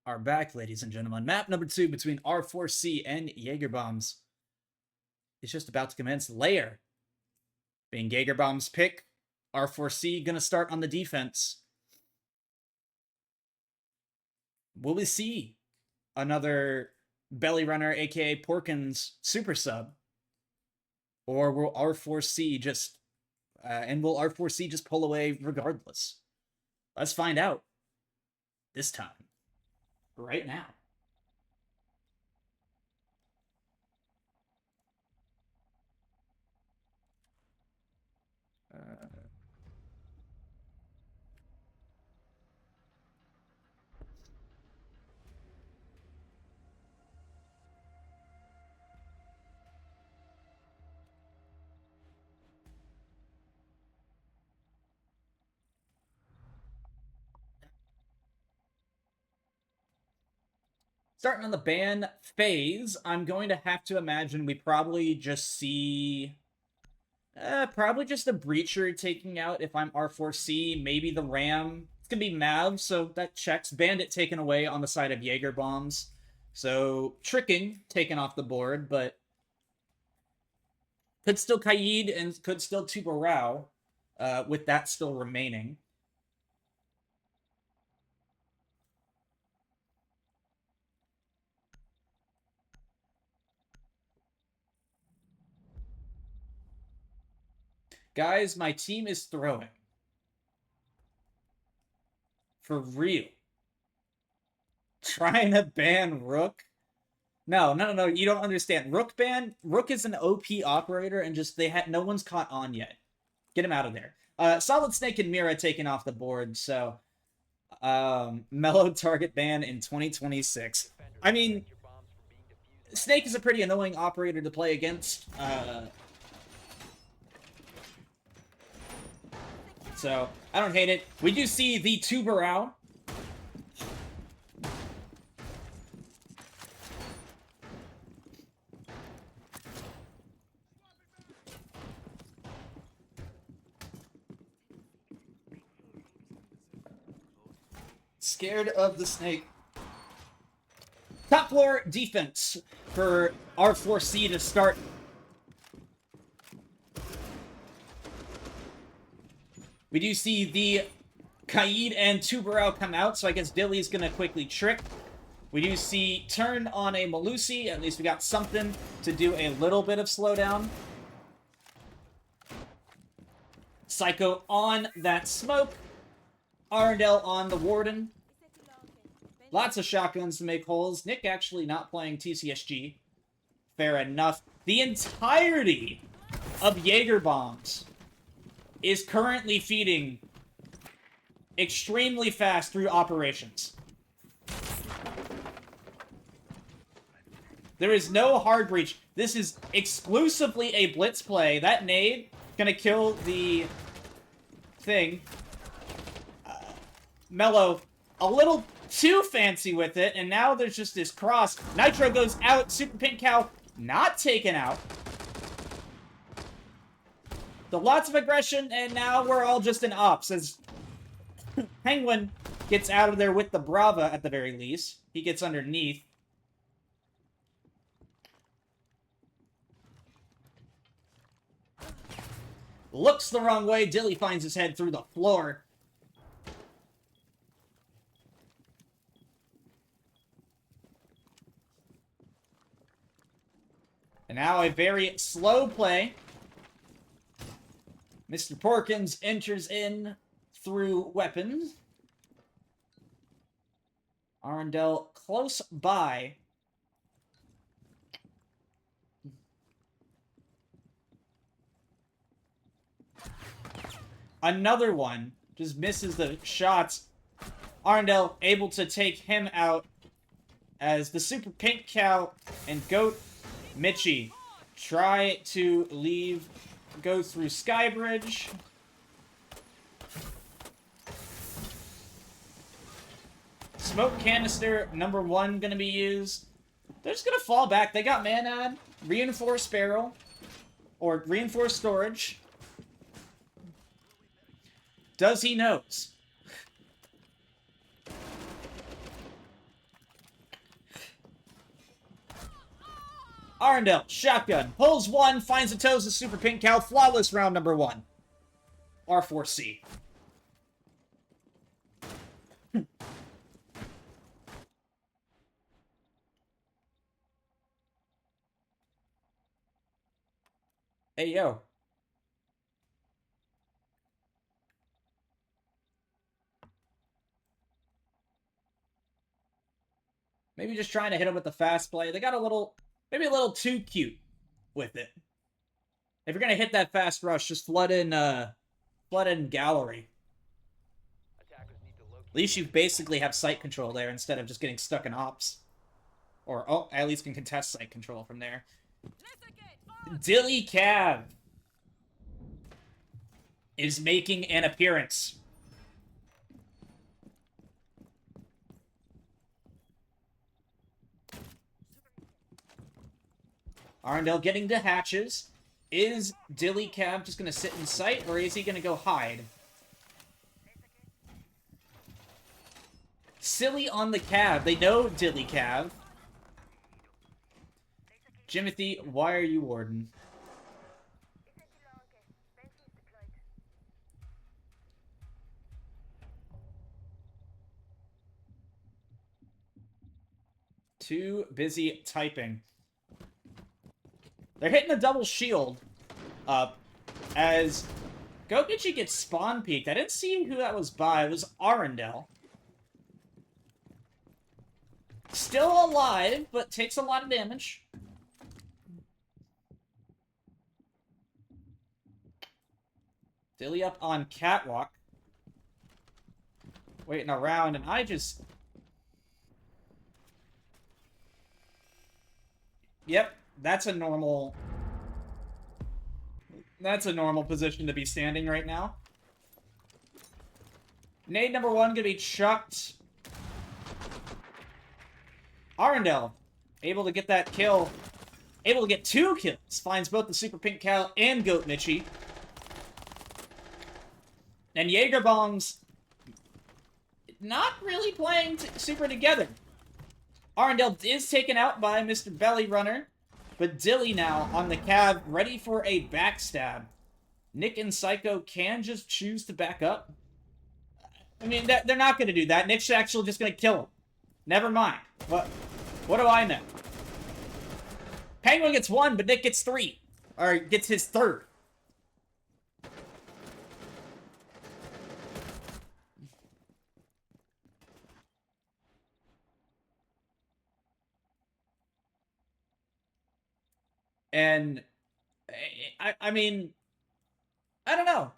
are back, ladies and gentlemen. Map number 2 between R4C and Jager bombs is just about to commence. Lair being Jager bomb's pick. R4C gonna start on the defense. Will we see another belly runner, aka Porkins, super sub? Or will R4C just will R4C just pull away regardless? Let's find out this time. Right now. Starting on the ban phase, I'm going to have to imagine we probably just see... probably just a Breacher taking out if I'm R4C. Maybe the Ram. It's going to be Mav, so that checks. Bandit taken away on the side of Jaeger bombs. So, Tricking taken off the board, but... Could still Kaid and could still Tubarao, with that still remaining. Guys, my team is throwing. For real. Trying to ban Rook? No, you don't understand. Rook is an OP operator, and just no one's caught on yet. Get him out of there. Solid Snake and Mira taken off the board, so mellow target ban in 2026. I mean, Snake is a pretty annoying operator to play against. So, I don't hate it. We do see the Tubarao. Scared of the snake. Top floor defense for R4C to start. We do see the Kaid and Tubarao come out, so I guess Dilly's gonna quickly trick. We do see turn on a Malusi. At least we got something to do a little bit of slowdown. Psycho on that smoke. Arndell on the Warden. Lots of shotguns to make holes. Nick actually not playing TCSG. Fair enough. The entirety of Jaeger bombs is currently feeding extremely fast through operations. There is no hard breach. This is exclusively a blitz play. That nade gonna kill the thing. Mellow, a little too fancy with it, and now there's just this cross. Nitro goes out, Super Pink Cow not taken out. So lots of aggression, and now we're all just in ops, as Penguin gets out of there with the Brava at the very least. He gets underneath. Looks the wrong way, Dilly finds his head through the floor. And now a very slow play. Mr. Porkins enters in through weapons. Arndell close by. Another one. Just misses the shots. Arndell able to take him out as the Super Pink Cow and Goat Mitchie try to leave, go through Skybridge. Smoke canister, number 1, gonna be used. They're just gonna fall back. They got Manad, reinforced barrel, or reinforced storage. Does he knows? Arundel, shotgun, pulls one, finds the toes of Super Pink Cow, flawless round number 1. R4C. Hey, yo. Maybe just trying to hit him with the fast play. They got a little, maybe a little too cute with it. If you're gonna hit that fast rush, just flood in gallery. Attackers need to locate. At least you basically have sight control there instead of just getting stuck in ops. Or, oh, at least can contest sight control from there. Dilly Cav is making an appearance. Arundel getting the hatches. Is Dilly Cav just going to sit in sight, or is he going to go hide? Silly on the Cav. They know Dilly Cav. Jimothy, why are you warden? Too busy typing. They're hitting the double shield up as Gokichi gets spawn peeked. I didn't see who that was by. It was Arundel. Still alive, but takes a lot of damage. Dilly up on Catwalk. Waiting around, and I just... Yep, that's a normal position to be standing right now. Nade number 1 gonna be chucked. Arundel, able to get that kill. Able to get 2 kills. Finds both the Super Pink Cow and Goat Mitchie. And Jager bombs not really playing super together. Arundel is taken out by Mr. Belly Runner, but Dilly now on the Cav, ready for a backstab. Nick and Psycho can just choose to back up. I mean, they're not going to do that. Nick's actually just going to kill him. Never mind. What do I know? Penguin gets 1, but Nick gets 3. Or gets his 3rd. And I mean, I don't know.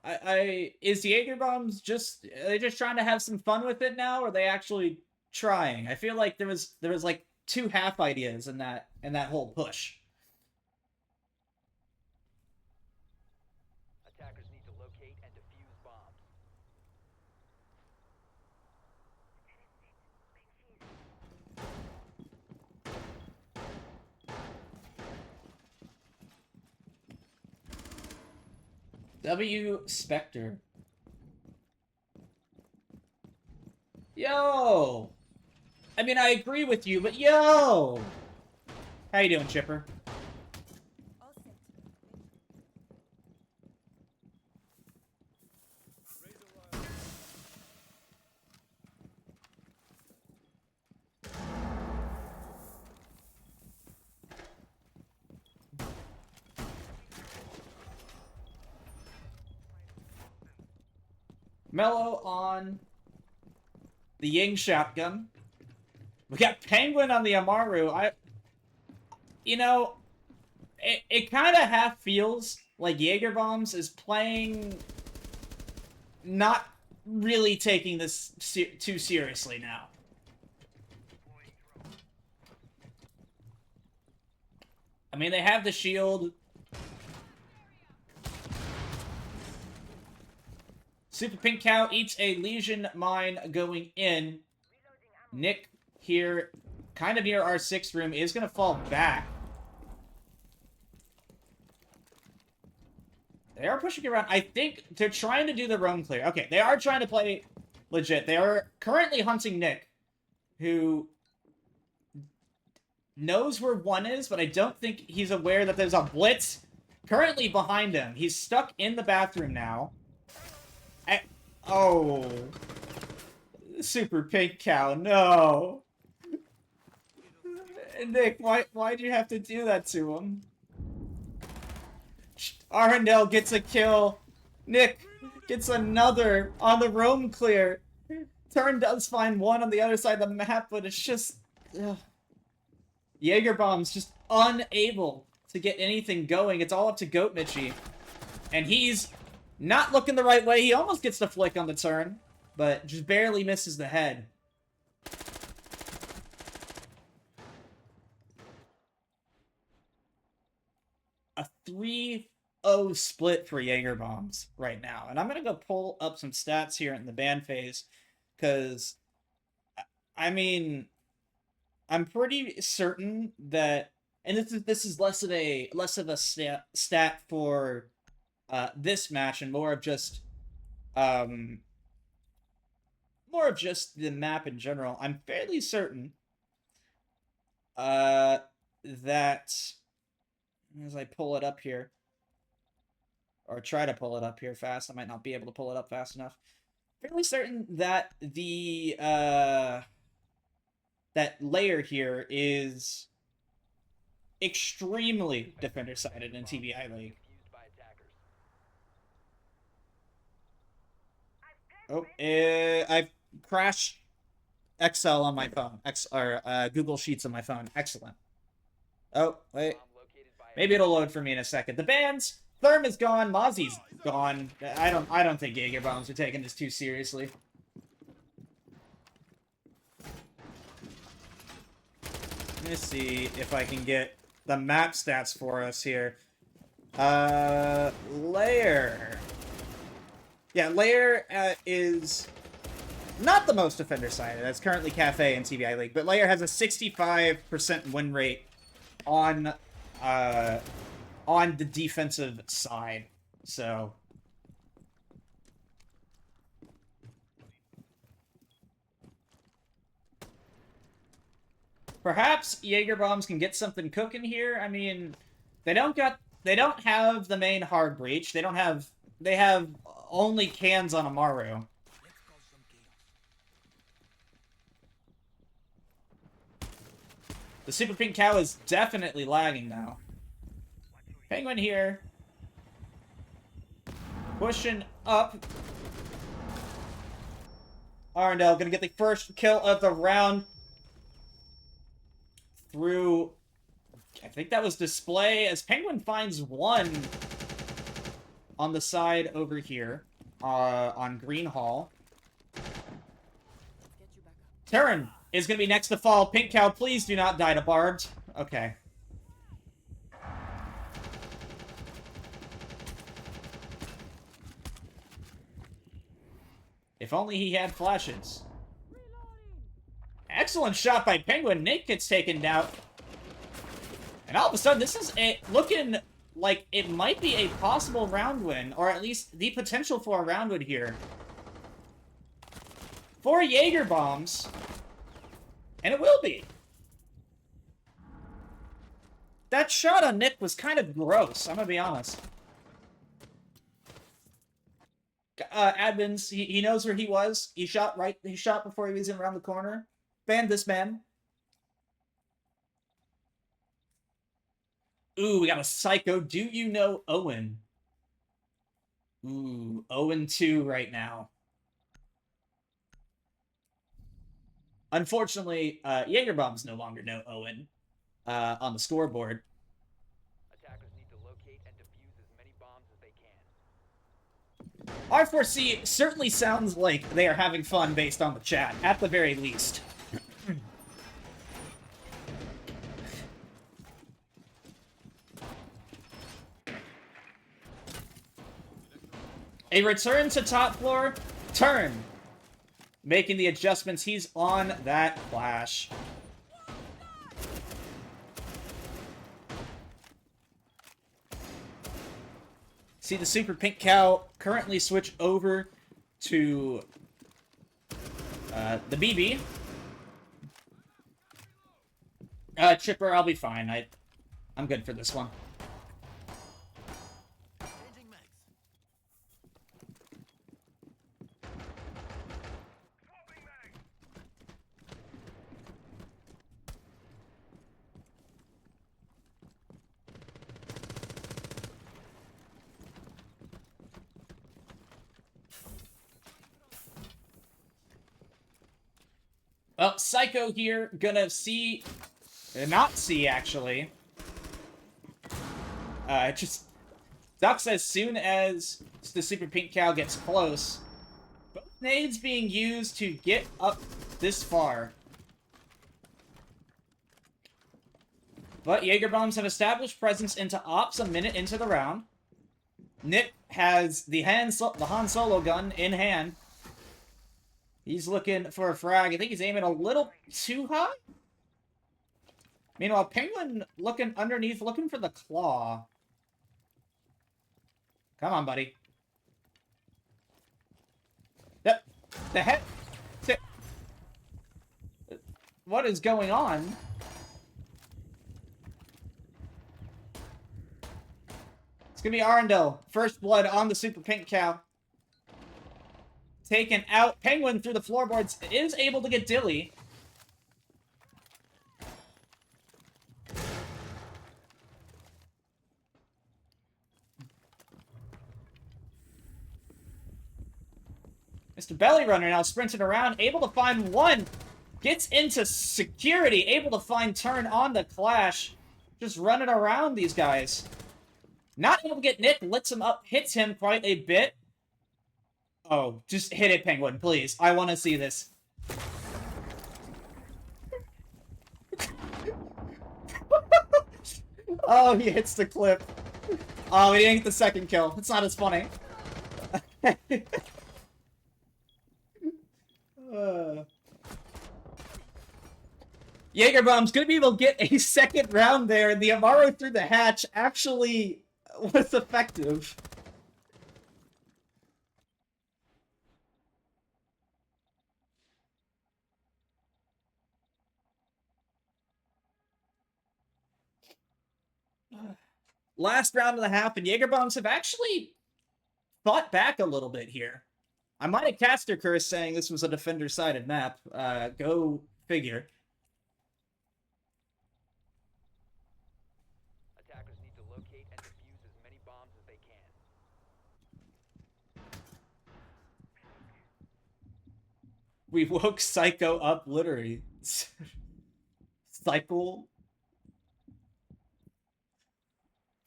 Is Jager bombs just, are they just trying to have some fun with it now, or are they actually trying? I feel like there was like 2 half ideas in that whole push. Attackers need to locate and defuse bombs. W Spectre. Yo! I mean, I agree with you, but yo! How you doing, Chipper? Mellow on the Ying shotgun. We got Penguin on the Amaru. You know, it kind of half feels like Jager Bombs is playing, not really taking this too seriously now. I mean, they have the shield. Super Pink Cow eats a Legion mine going in. Nick here, kind of near our 6th room, is going to fall back. They are pushing around. I think they're trying to do the roam clear. Okay, they are trying to play legit. They are currently hunting Nick, who knows where one is, but I don't think he's aware that there's a blitz currently behind him. He's stuck in the bathroom now. Oh. Super pink cow, no. Nick, why'd you have to do that to him? Arundel gets a kill. Nick gets another on the roam clear. Turn does find one on the other side of the map, but it's just... Jager bomb's just unable to get anything going. It's all up to Goat Mitchie. And he's not looking the right way. He almost gets the flick on the turn, but just barely misses the head. A 3-0 split for Jager bombs right now. And I'm going to go pull up some stats here in the ban phase, because, I mean, I'm pretty certain that, and this is less of a stat for this match and more of just the map in general. I'm fairly certain that, as I pull it up here, or try to pull it up here fast, I might not be able to pull it up fast enough. Fairly certain that the that layer here is extremely defender-sided in TBI League. Oh, I've crashed Excel on my phone. Google Sheets on my phone. Excellent. Oh, wait. Maybe it'll load for me in a second. The bans. Therm is gone. Mozzie's gone. I don't think Jager bombs are taking this too seriously. Let me see if I can get the map stats for us here. Layer. Yeah, Layer is not the most defender-sided. That's currently Cafe in TBI League, but Layer has a 65% win rate on the defensive side. So perhaps Jager bombs can get something cooking here. I mean, they don't have the main hard breach. They have only cans on Amaru. The Super Pink Cow is definitely lagging now. Penguin here. Pushing up. Arundel gonna get the first kill of the round. Through... I think that was display, as Penguin finds one on the side over here. On Green Hall. Terran is gonna be next to fall. Pink Cow, please do not die to Barbed. Okay. If only he had flashes. Excellent shot by Penguin. Nate gets taken down. And all of a sudden, this is looking like it might be a possible round win, or at least the potential for a round win here. 4 Jager bombs. And it will be. That shot on Nick was kind of gross, I'm gonna be honest. Admins, he knows where he was. He shot before he was in around the corner. Ban this man. Ooh, we got a Psycho. Do you know Owen? Ooh, 0-2 right now. Unfortunately, Jager bombs no longer know Owen on the scoreboard. Attackers need to locate and defuse as many bombs as they can. RForceC certainly sounds like they are having fun based on the chat, at the very least. A return to top floor. Turn. Making the adjustments. He's on that flash. See the Super Pink Cow currently switch over to the BB. Chipper, I'll be fine. I'm good for this one. Changing mags. Well, Psycho here, gonna see... not see, actually. Just... ducks as soon as the Super Pink Cow gets close. Both nades being used to get up this far. But Jaeger bombs have established presence into ops a minute into the round. Nick has the Han Solo gun in hand. He's looking for a frag. I think he's aiming a little too high. Meanwhile, Penguin looking underneath, looking for the claw. Come on, buddy. The heck? What is going on? It's gonna be Arundel. First blood on the Super Pink Cow. Taken out. Penguin through the floorboards is able to get Dilly. Mr. Belly Runner now sprinting around, able to find one. Gets into security, able to find turn on the Clash. Just running around these guys. Not able to get Nick, lets him up, hits him quite a bit. Oh, just hit it, Penguin, please. I want to see this. Oh, he hits the clip. Oh, he didn't get the second kill. It's not as funny. Jaeger Bomb's gonna be able to get a second round there, and the Amaro through the hatch actually was effective. Last round and a half, and Jaeger Bombs have actually fought back a little bit here. I might have cast her curse saying this was a defender-sided map. Go figure. Attackers need to locate and defuse as many bombs as they can. We woke Psycho up, literally. Cycle.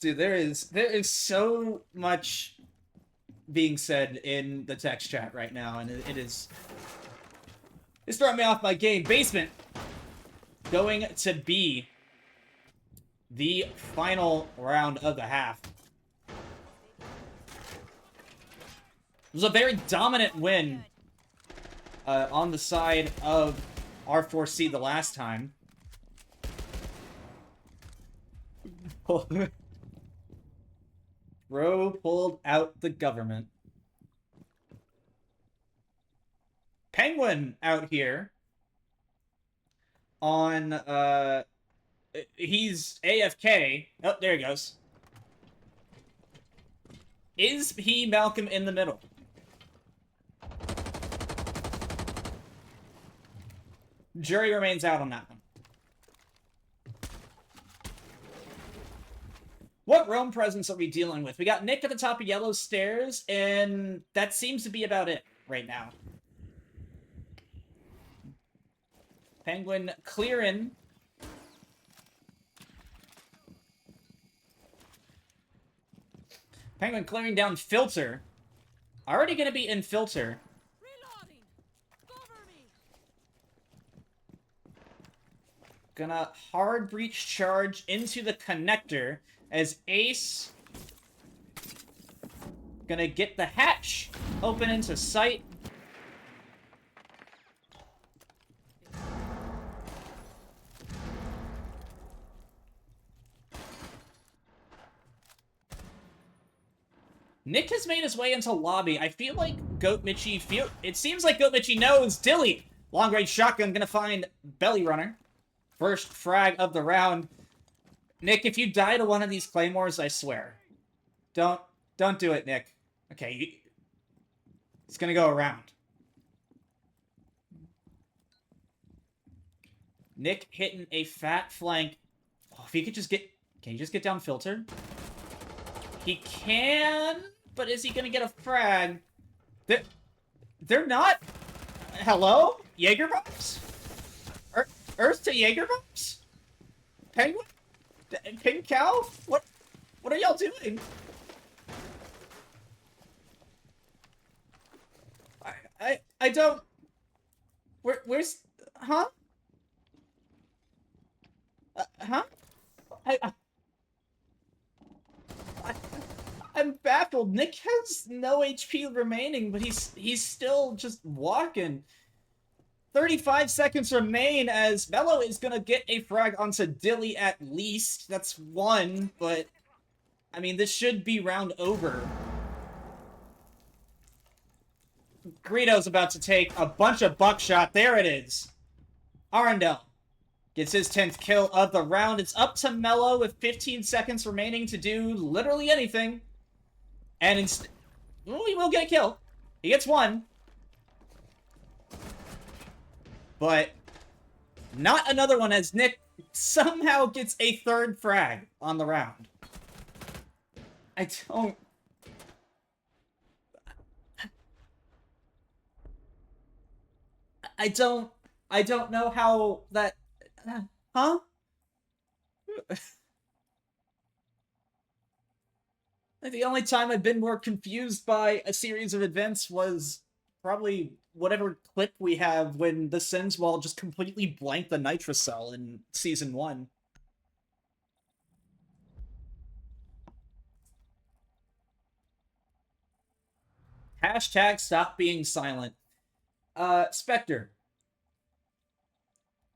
Dude, there is so much being said in the text chat right now, and it's throwing me off my game. Basement going to be the final round of the half. It was a very dominant win on the side of R4C the last time. Bro pulled out the government. Penguin out here on, he's AFK. Oh, there he goes. Is he Malcolm in the middle? Jury remains out on that one. What roam presence are we dealing with? We got Nick at the top of Yellow Stairs, and that seems to be about it right now. Penguin clearing. Penguin clearing down Filter. Already going to be in Filter. Reloading. Cover me. Gonna hard breach charge into the connector as Ace gonna get the hatch open into sight. Nick has made his way into lobby. I feel like Goat Mitchie it seems like Goat Mitchie knows Dilly. Long range shotgun gonna find Belly Runner. First frag of the round. Nick, if you die to one of these claymores, I swear. Don't do it, Nick. Okay, it's gonna go around. Nick hitting a fat flank. Oh, if he could just get... Can you just get down filter? He can, but is he gonna get a frag? They're not... Hello? Jager bombs? Earth to Jager bombs? Penguin? Pink cow? What are y'all doing? I don't... Where's... Huh? Huh? I'm baffled. Nick has no HP remaining, but he's still just walking. 35 seconds remain as Mello is gonna get a frag onto Dilly at least. That's one, but I mean, this should be round over. Greedo's about to take a bunch of buckshot. There it is. Arundel gets his 10th kill of the round. It's up to Mello with 15 seconds remaining to do literally anything. And he will get a kill. He gets one. But not another one as Nick somehow gets a third frag on the round. I don't know how that... Huh? The only time I've been more confused by a series of events was probably whatever clip we have when the Sens Wall just completely blanked the Nitrocell in Season 1. Hashtag stop being silent. Spectre.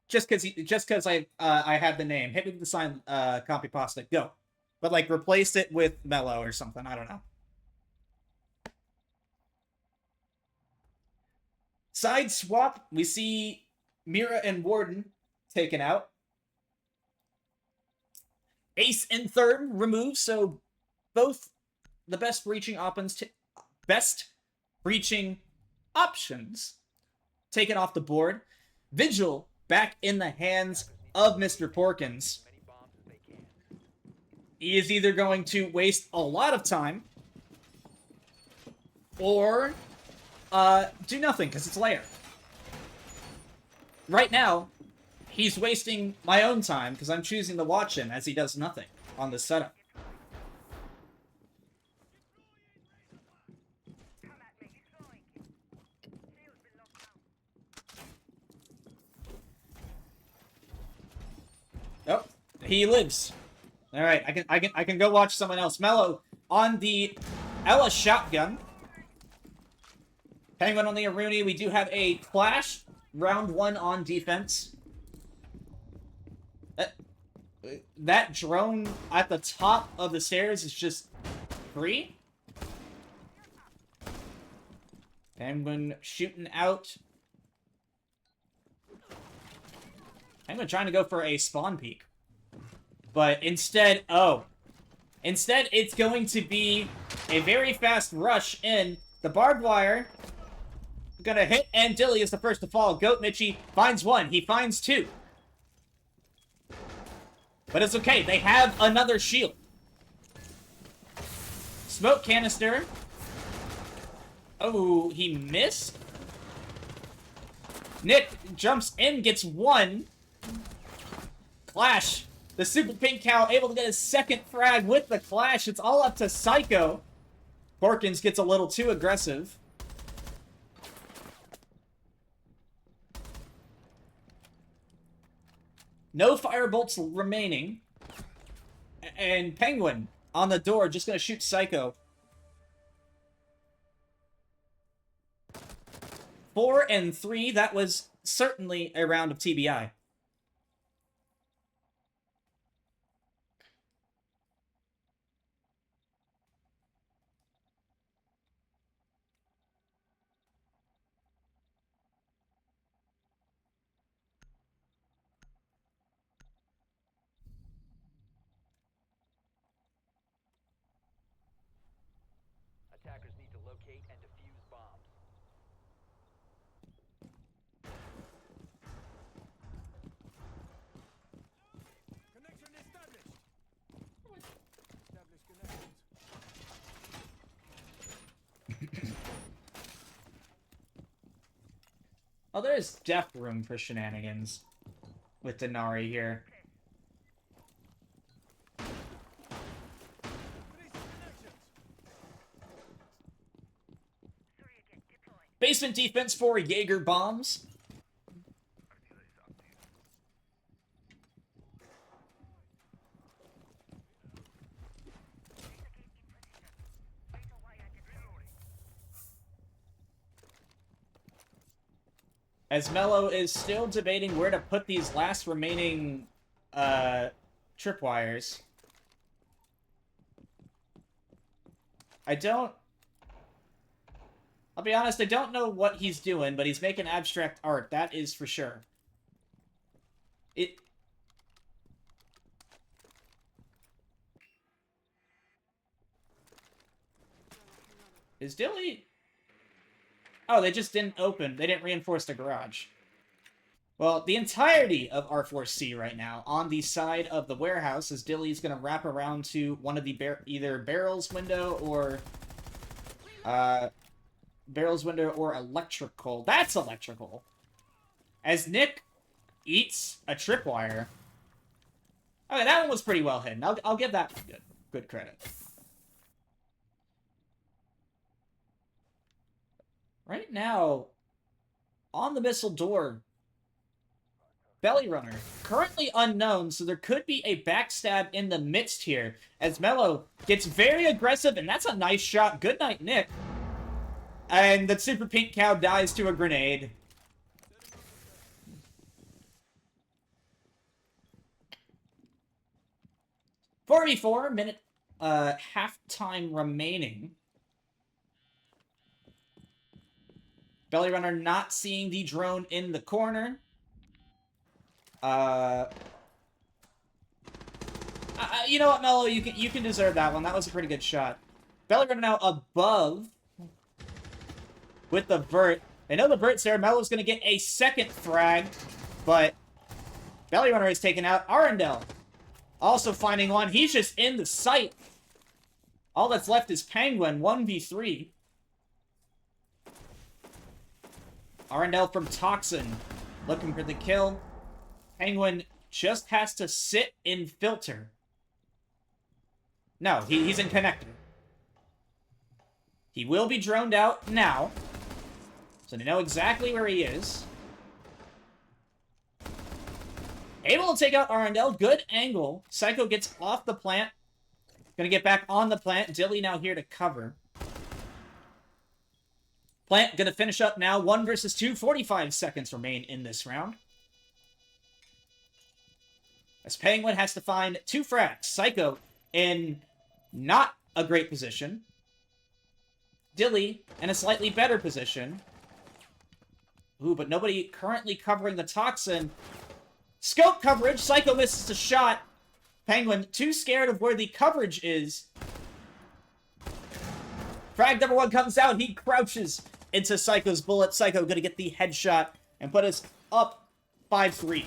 Just cause I had the name. Hit me with the sign copy pasta. Go. But like replace it with Mello or something. I don't know. Side swap, we see Mira and Warden taken out. Ace and third removed, so both the best breaching options taken off the board. Vigil back in the hands of Mr. Porkins. He is either going to waste a lot of time or do nothing because it's lair. Right now, he's wasting my own time because I'm choosing to watch him as he does nothing on this setup. Oh, he lives. All right, I can go watch someone else. Mello on the Ella shotgun. Penguin on the Aruni. We do have a clash. Round one on defense. That drone at the top of the stairs is just free. Penguin shooting out. Penguin trying to go for a spawn peek. But instead, instead it's going to be a very fast rush in. The barbed wire gonna hit, and Dilly is the first to fall. Goat Mitchie finds one. He finds two. But it's okay. They have another shield. Smoke canister. Oh, he missed? Nick jumps in, gets one. Clash. The Super Pink Cow able to get his second frag with the clash. It's all up to Psycho. Porkins gets a little too aggressive. No firebolts remaining. And Penguin on the door, just going to shoot Psycho. 4 and 3, that was certainly a round of TBI. Oh, there's def room for shenanigans with Denari here. Basement defense for Jaeger bombs. As Mello is still debating where to put these last remaining tripwires. I'll be honest, I don't know what he's doing, but he's making abstract art, that is for sure. Is Dilly... Oh, they just didn't open. They didn't reinforce the garage. Well, the entirety of RForceC right now on the side of the warehouse as Dilly's going to wrap around to one of the either barrels window or electrical. That's electrical. As Nick eats a tripwire. Okay, that one was pretty well hidden. I'll give that good credit. Right now, on the missile door, Belly Runner, currently unknown, so there could be a backstab in the midst here, as Mello gets very aggressive, and that's a nice shot. Good night, Nick. And the Super Pink Cow dies to a grenade. $44-minute halftime remaining. Belly Runner not seeing the drone in the corner. You know what, Mello? You can deserve that one. That was a pretty good shot. Belly Runner now above with the vert. They know the vert's there. Mello's going to get a second frag, but Belly Runner is taken out. Arundel also finding one. He's just in the sight. All that's left is Penguin, 1v3. Arundel from Toxin looking for the kill. Penguin just has to sit in filter. No, he's in connector. He will be droned out now. So they know exactly where he is. Able to take out Arundel. Good angle. Psycho gets off the plant. Gonna get back on the plant. Dilly now here to cover. Plant gonna finish up now. 1 versus 2. 45 seconds remain in this round. As Penguin has to find 2 frags. Psycho in not a great position. Dilly in a slightly better position. Ooh, but nobody currently covering the Toxin. Scope coverage. Psycho misses a shot. Penguin too scared of where the coverage is. Frag number 1 comes out. He crouches into Psycho's bullet. Psycho gonna get the headshot and put us up 5-3.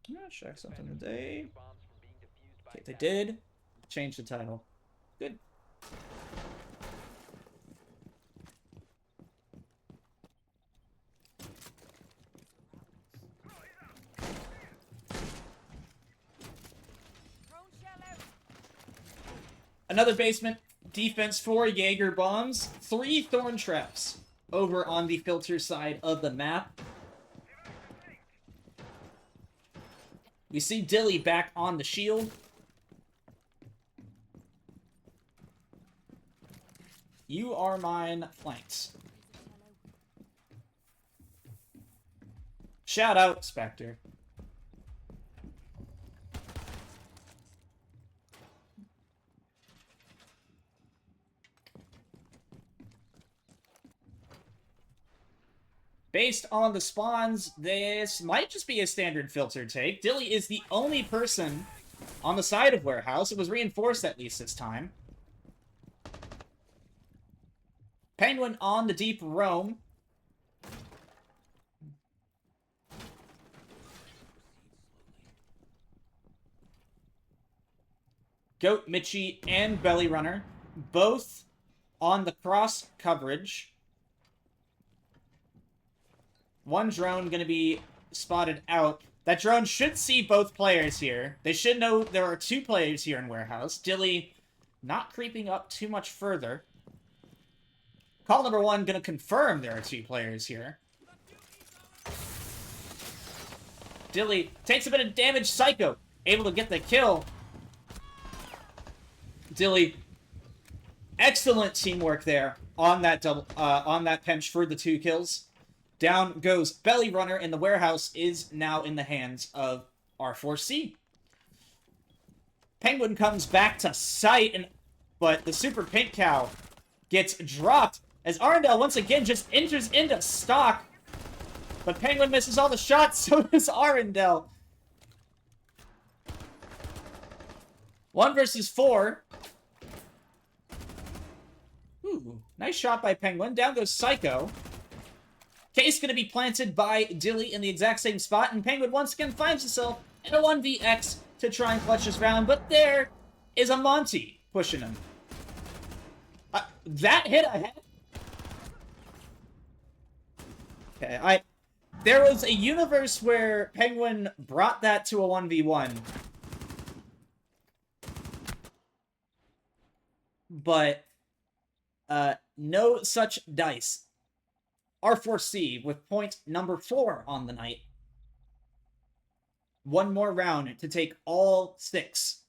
I'm gonna check something today. Okay, they did change the title. Good. Another basement defense for Jaeger bombs. 3 thorn traps over on the filter side of the map. We see Dilly back on the shield. You are mine flanks. Shout out, Spectre. Based on the spawns, this might just be a standard filter take. Dilly is the only person on the side of warehouse. It was reinforced at least this time. Penguin on the deep roam. Goat, Mitchie, and Belly Runner, both on the cross coverage. One drone going to be spotted out. That drone should see both players here. They should know there are 2 players here in warehouse. Dilly not creeping up too much further. Call number 1 going to confirm there are 2 players here. Dilly takes a bit of damage. Psycho able to get the kill. Dilly, excellent teamwork there on that pinch for the 2 kills. Down goes Belly Runner, and the warehouse is now in the hands of RForceC. Penguin comes back to sight, but the Super Pink Cow gets dropped as Arundel once again just enters into stock. But Penguin misses all the shots, so does Arundel. 1 versus 4. Ooh, nice shot by Penguin. Down goes Psycho. Case going to be planted by Dilly in the exact same spot, and Penguin once again finds himself in a 1vx to try and clutch this round, but there is a Monty pushing him. That hit ahead? Okay, there was a universe where Penguin brought that to a 1v1. But, no such dice. RForceC with point number 4 on the night. 1 more round to take all 6.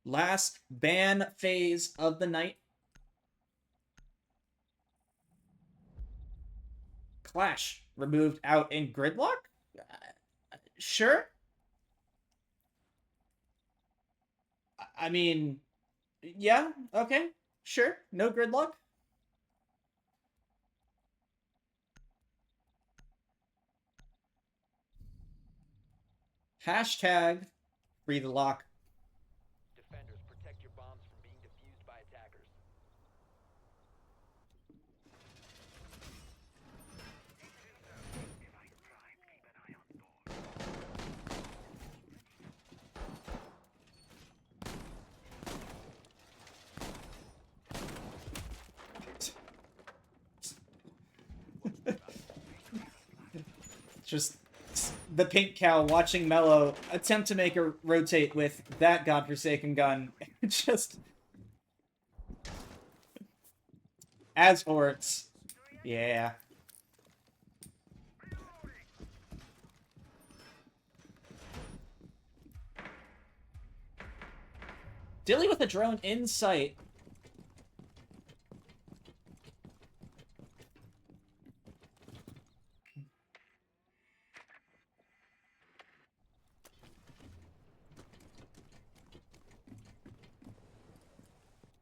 Last ban phase of the night. Clash removed out in Gridlock? Sure. I mean, yeah, okay, sure. No Gridlock. Hashtag free the lock. Defenders, protect your bombs from being defused by attackers. Just the Pink Cow watching Mello attempt to make her rotate with that godforsaken gun. Just as orts. Yeah. Dilly with a drone in sight.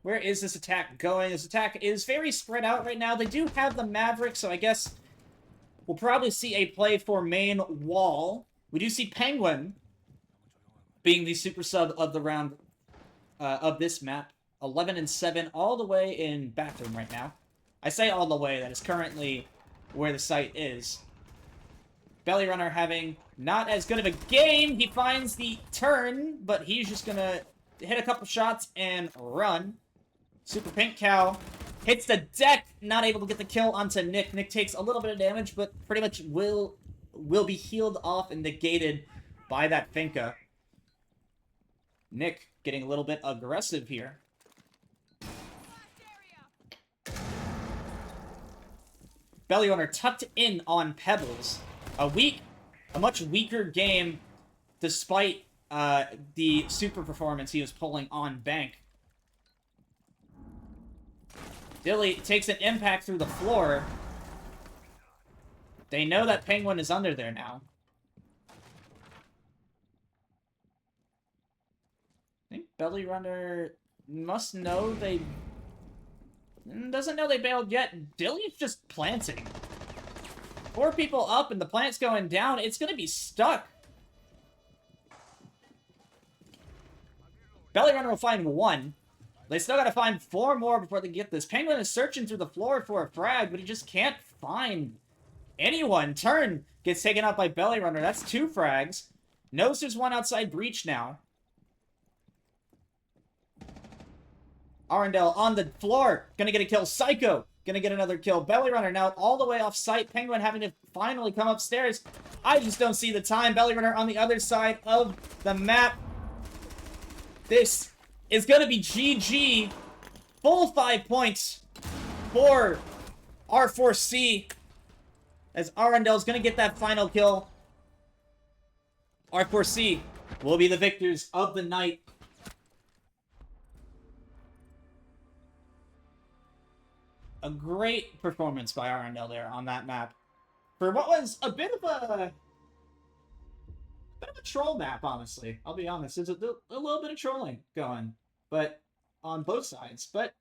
Where is this attack going? This attack is very spread out right now. They do have the Maverick, so I guess we'll probably see a play for main wall. We do see Penguin being the super sub of the round of this map. 11-7 all the way in bathroom right now. I say all the way, that is currently where the site is. Belly Runner having not as good of a game. He finds the turn, but he's just gonna hit a couple shots and run. Super Pink Cow hits the deck, not able to get the kill onto Nick. Nick takes a little bit of damage, but pretty much will be healed off and negated by that Finka. Nick getting a little bit aggressive here. Belly Runner tucked in on Pebbles. A much weaker game despite the super performance he was pulling on Bank. Dilly takes an impact through the floor. They know that Penguin is under there now. Belly Runner must know they... Doesn't know they bailed yet. Dilly's just planting. 4 people up and the plant's going down. It's going to be stuck. Belly Runner will find 1. They still got to find 4 more before they get this. Penguin is searching through the floor for a frag, but he just can't find anyone. Turn gets taken out by Belly Runner. That's 2 frags. Knows there's 1 outside breach now. Arundel on the floor. Gonna get a kill. Psycho gonna get another kill. Belly Runner now all the way off site. Penguin having to finally come upstairs. I just don't see the time. Belly Runner on the other side of the map. This is gonna be GG. Full 5 points for RForceC. As Arundel's gonna get that final kill. RForceC will be the victors of the night. A great performance by Arundel there on that map. For what was a bit of a troll map, honestly. I'll be honest. There's a little bit of trolling going, but on both sides. But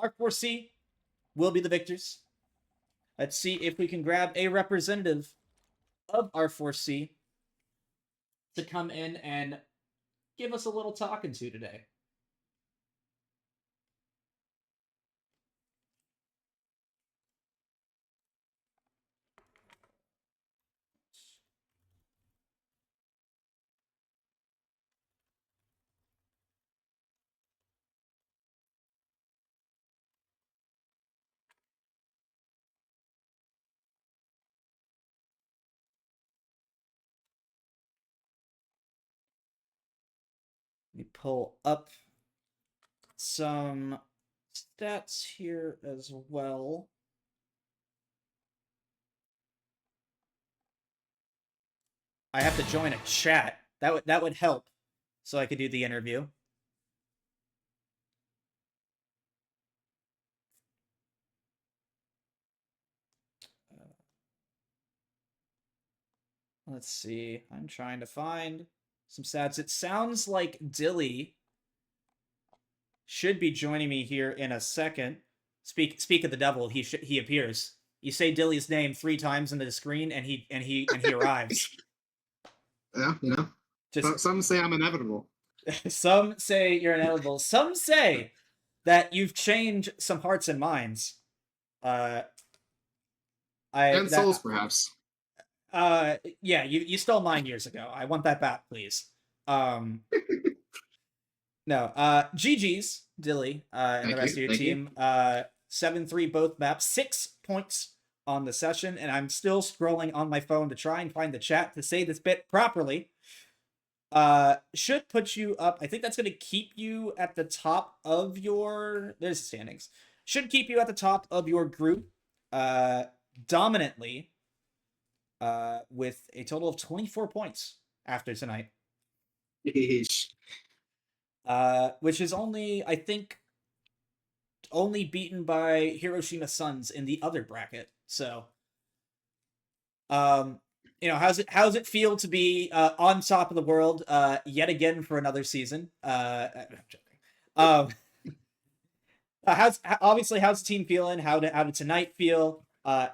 RForceC will be the victors. Let's see if we can grab a representative of RForceC to come in and give us a little talking to today. Let me pull up some stats here as well. I have to join a chat. That would help, so I could do the interview. Let's see. I'm trying to find some stats. It sounds like Dilly should be joining me here in a second. Speak of the devil. He appears. You say Dilly's name 3 times into the screen, and he arrives. Yeah, you know. Just some say I'm inevitable. Some say you're inevitable. Some say that you've changed some hearts and minds. Souls, perhaps. Yeah, you stole mine years ago. I want that back, please. No, GG's, Dilly, and the rest of your team. 7-3 both maps, 6 points on the session, and I'm still scrolling on my phone to try and find the chat to say this bit properly. Should put you up. I think that's going to keep you at the top of your... There's the standings. Should keep you at the top of your group, dominantly, with a total of 24 points after tonight. Yeesh. Which is only, I think, only beaten by Hiroshima Suns in the other bracket. So, you know, how's it feel to be on top of the world yet again for another season? I'm joking. How's the team feeling? How did tonight feel?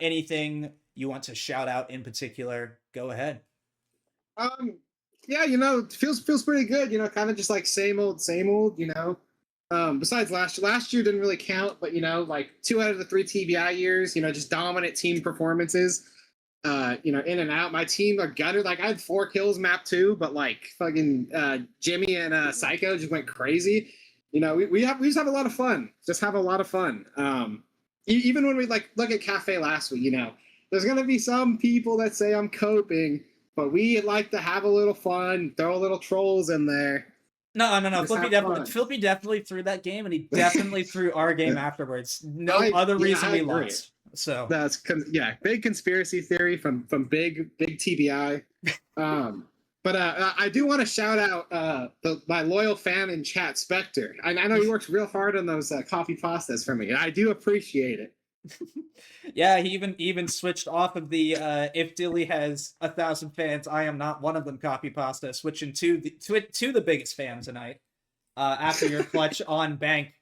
Anything you want to shout out in particular? Go ahead. Yeah, you know, it feels pretty good. You know, kind of just like same old. You know. Besides last year didn't really count, but you know, like 2 out of the 3 TBI years, you know, just dominant team performances. You know, in and out. My team are gutted. Like I had 4 kills map 2, but like fucking Jimmy and Psycho just went crazy. You know, we just have a lot of fun. Just have a lot of fun. Even when we like look at Cafe last week, you know, there's gonna be some people that say I'm coping, but we like to have a little fun, throw a little trolls in there. No. Flippy definitely threw that game, and he definitely threw our game afterwards. No other reason we lost. So that's big conspiracy theory from big TBI. But I do want to shout out my loyal fan in chat, Spectre. I know he works real hard on those copy pastas for me, and I do appreciate it. Yeah, he even switched off of the if Dilly has 1,000 fans, I am not one of them copy pasta, switching to the biggest fan tonight. after your clutch on bank,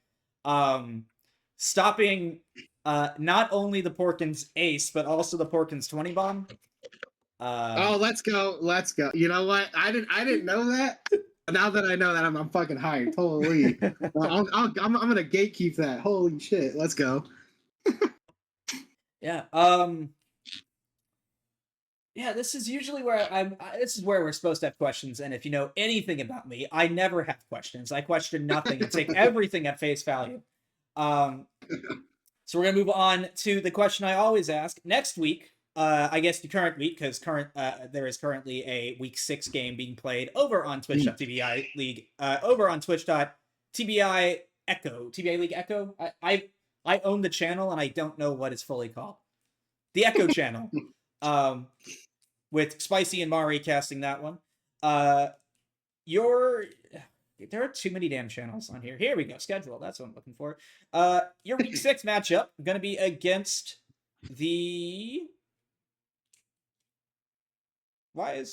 stopping not only the Porkins ace but also the Porkins 20 bomb. Oh, let's go. Let's go. You know what? I didn't know that. Now that I know that, I'm fucking hyped. Holy. I'm gonna gatekeep that. Holy shit. Let's go. Yeah. Yeah, this is usually where this is where we're supposed to have questions, and if you know anything about me, I never have questions. I question nothing and take everything at face value. Um, so we're gonna move on to the question I always ask next week. I guess the current week, because there is currently a week 6 game being played over on Twitch.tbi League, over on Twitch.tbi Echo, TBI League Echo. I own the channel and I don't know what it's fully called. The Echo channel. With Spicy and Mari casting that one. There are too many damn channels on here. Here we go. Schedule. That's what I'm looking for. Your week 6 matchup going to be against the. Why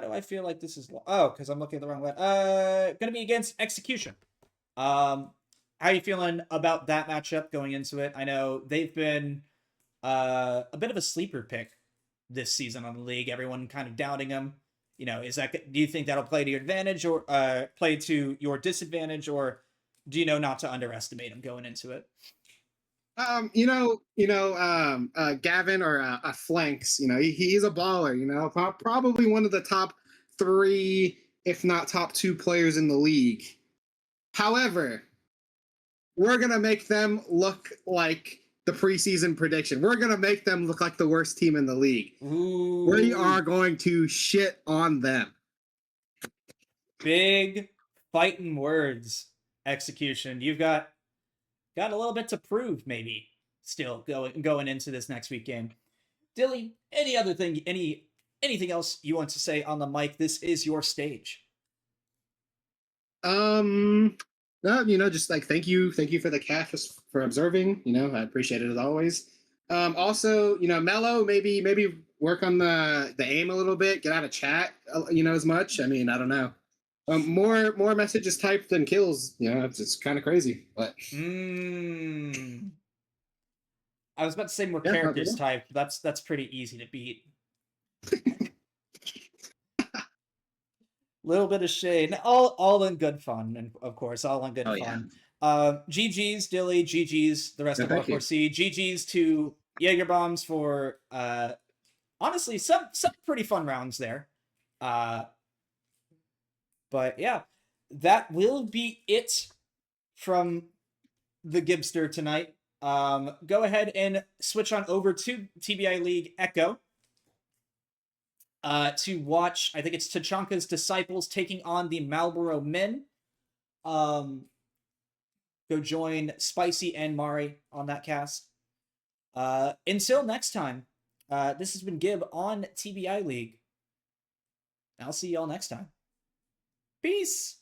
do I feel like this is? Oh, because I'm looking at the wrong way. Going to be against Execution. How are you feeling about that matchup going into it? I know they've been a bit of a sleeper pick this season on the league. Everyone kind of doubting them. You know, do you think that'll play to your advantage or play to your disadvantage, or do you know not to underestimate them going into it? Gavin or Flanks. You know, he's a baller. You know, probably one of the top 3, if not top 2 players in the league. However, we're gonna make them look like the preseason prediction. We're going to make them look like the worst team in the league. Ooh. We are going to shit on them. Big fighting words, Execution. You've got a little bit to prove, maybe, still going into this next week game. Dilly, anything else you want to say on the mic? This is your stage. No, just like thank you for the cash for observing. I appreciate it as always. Also, Mello, maybe work on the aim a little bit, get out of chat, as much. I mean, I don't know. More messages typed than kills. It's kind of crazy, but. I was about to say more characters typed. That's pretty easy to beat. Little bit of shade, all in good fun, and of course, all in good fun. Yeah. GG's Dilly, GG's the rest of RForceC, GG's to Jager bombs for honestly some pretty fun rounds there. But yeah, that will be it from the Gibster tonight. Go ahead and switch on over to TBI League Echo. To watch, I think it's Tachanka's Disciples taking on the Marlboro Men. Go join Spicy and Mari on that cast. Until next time, this has been Gib on TBI League. I'll see y'all next time. Peace!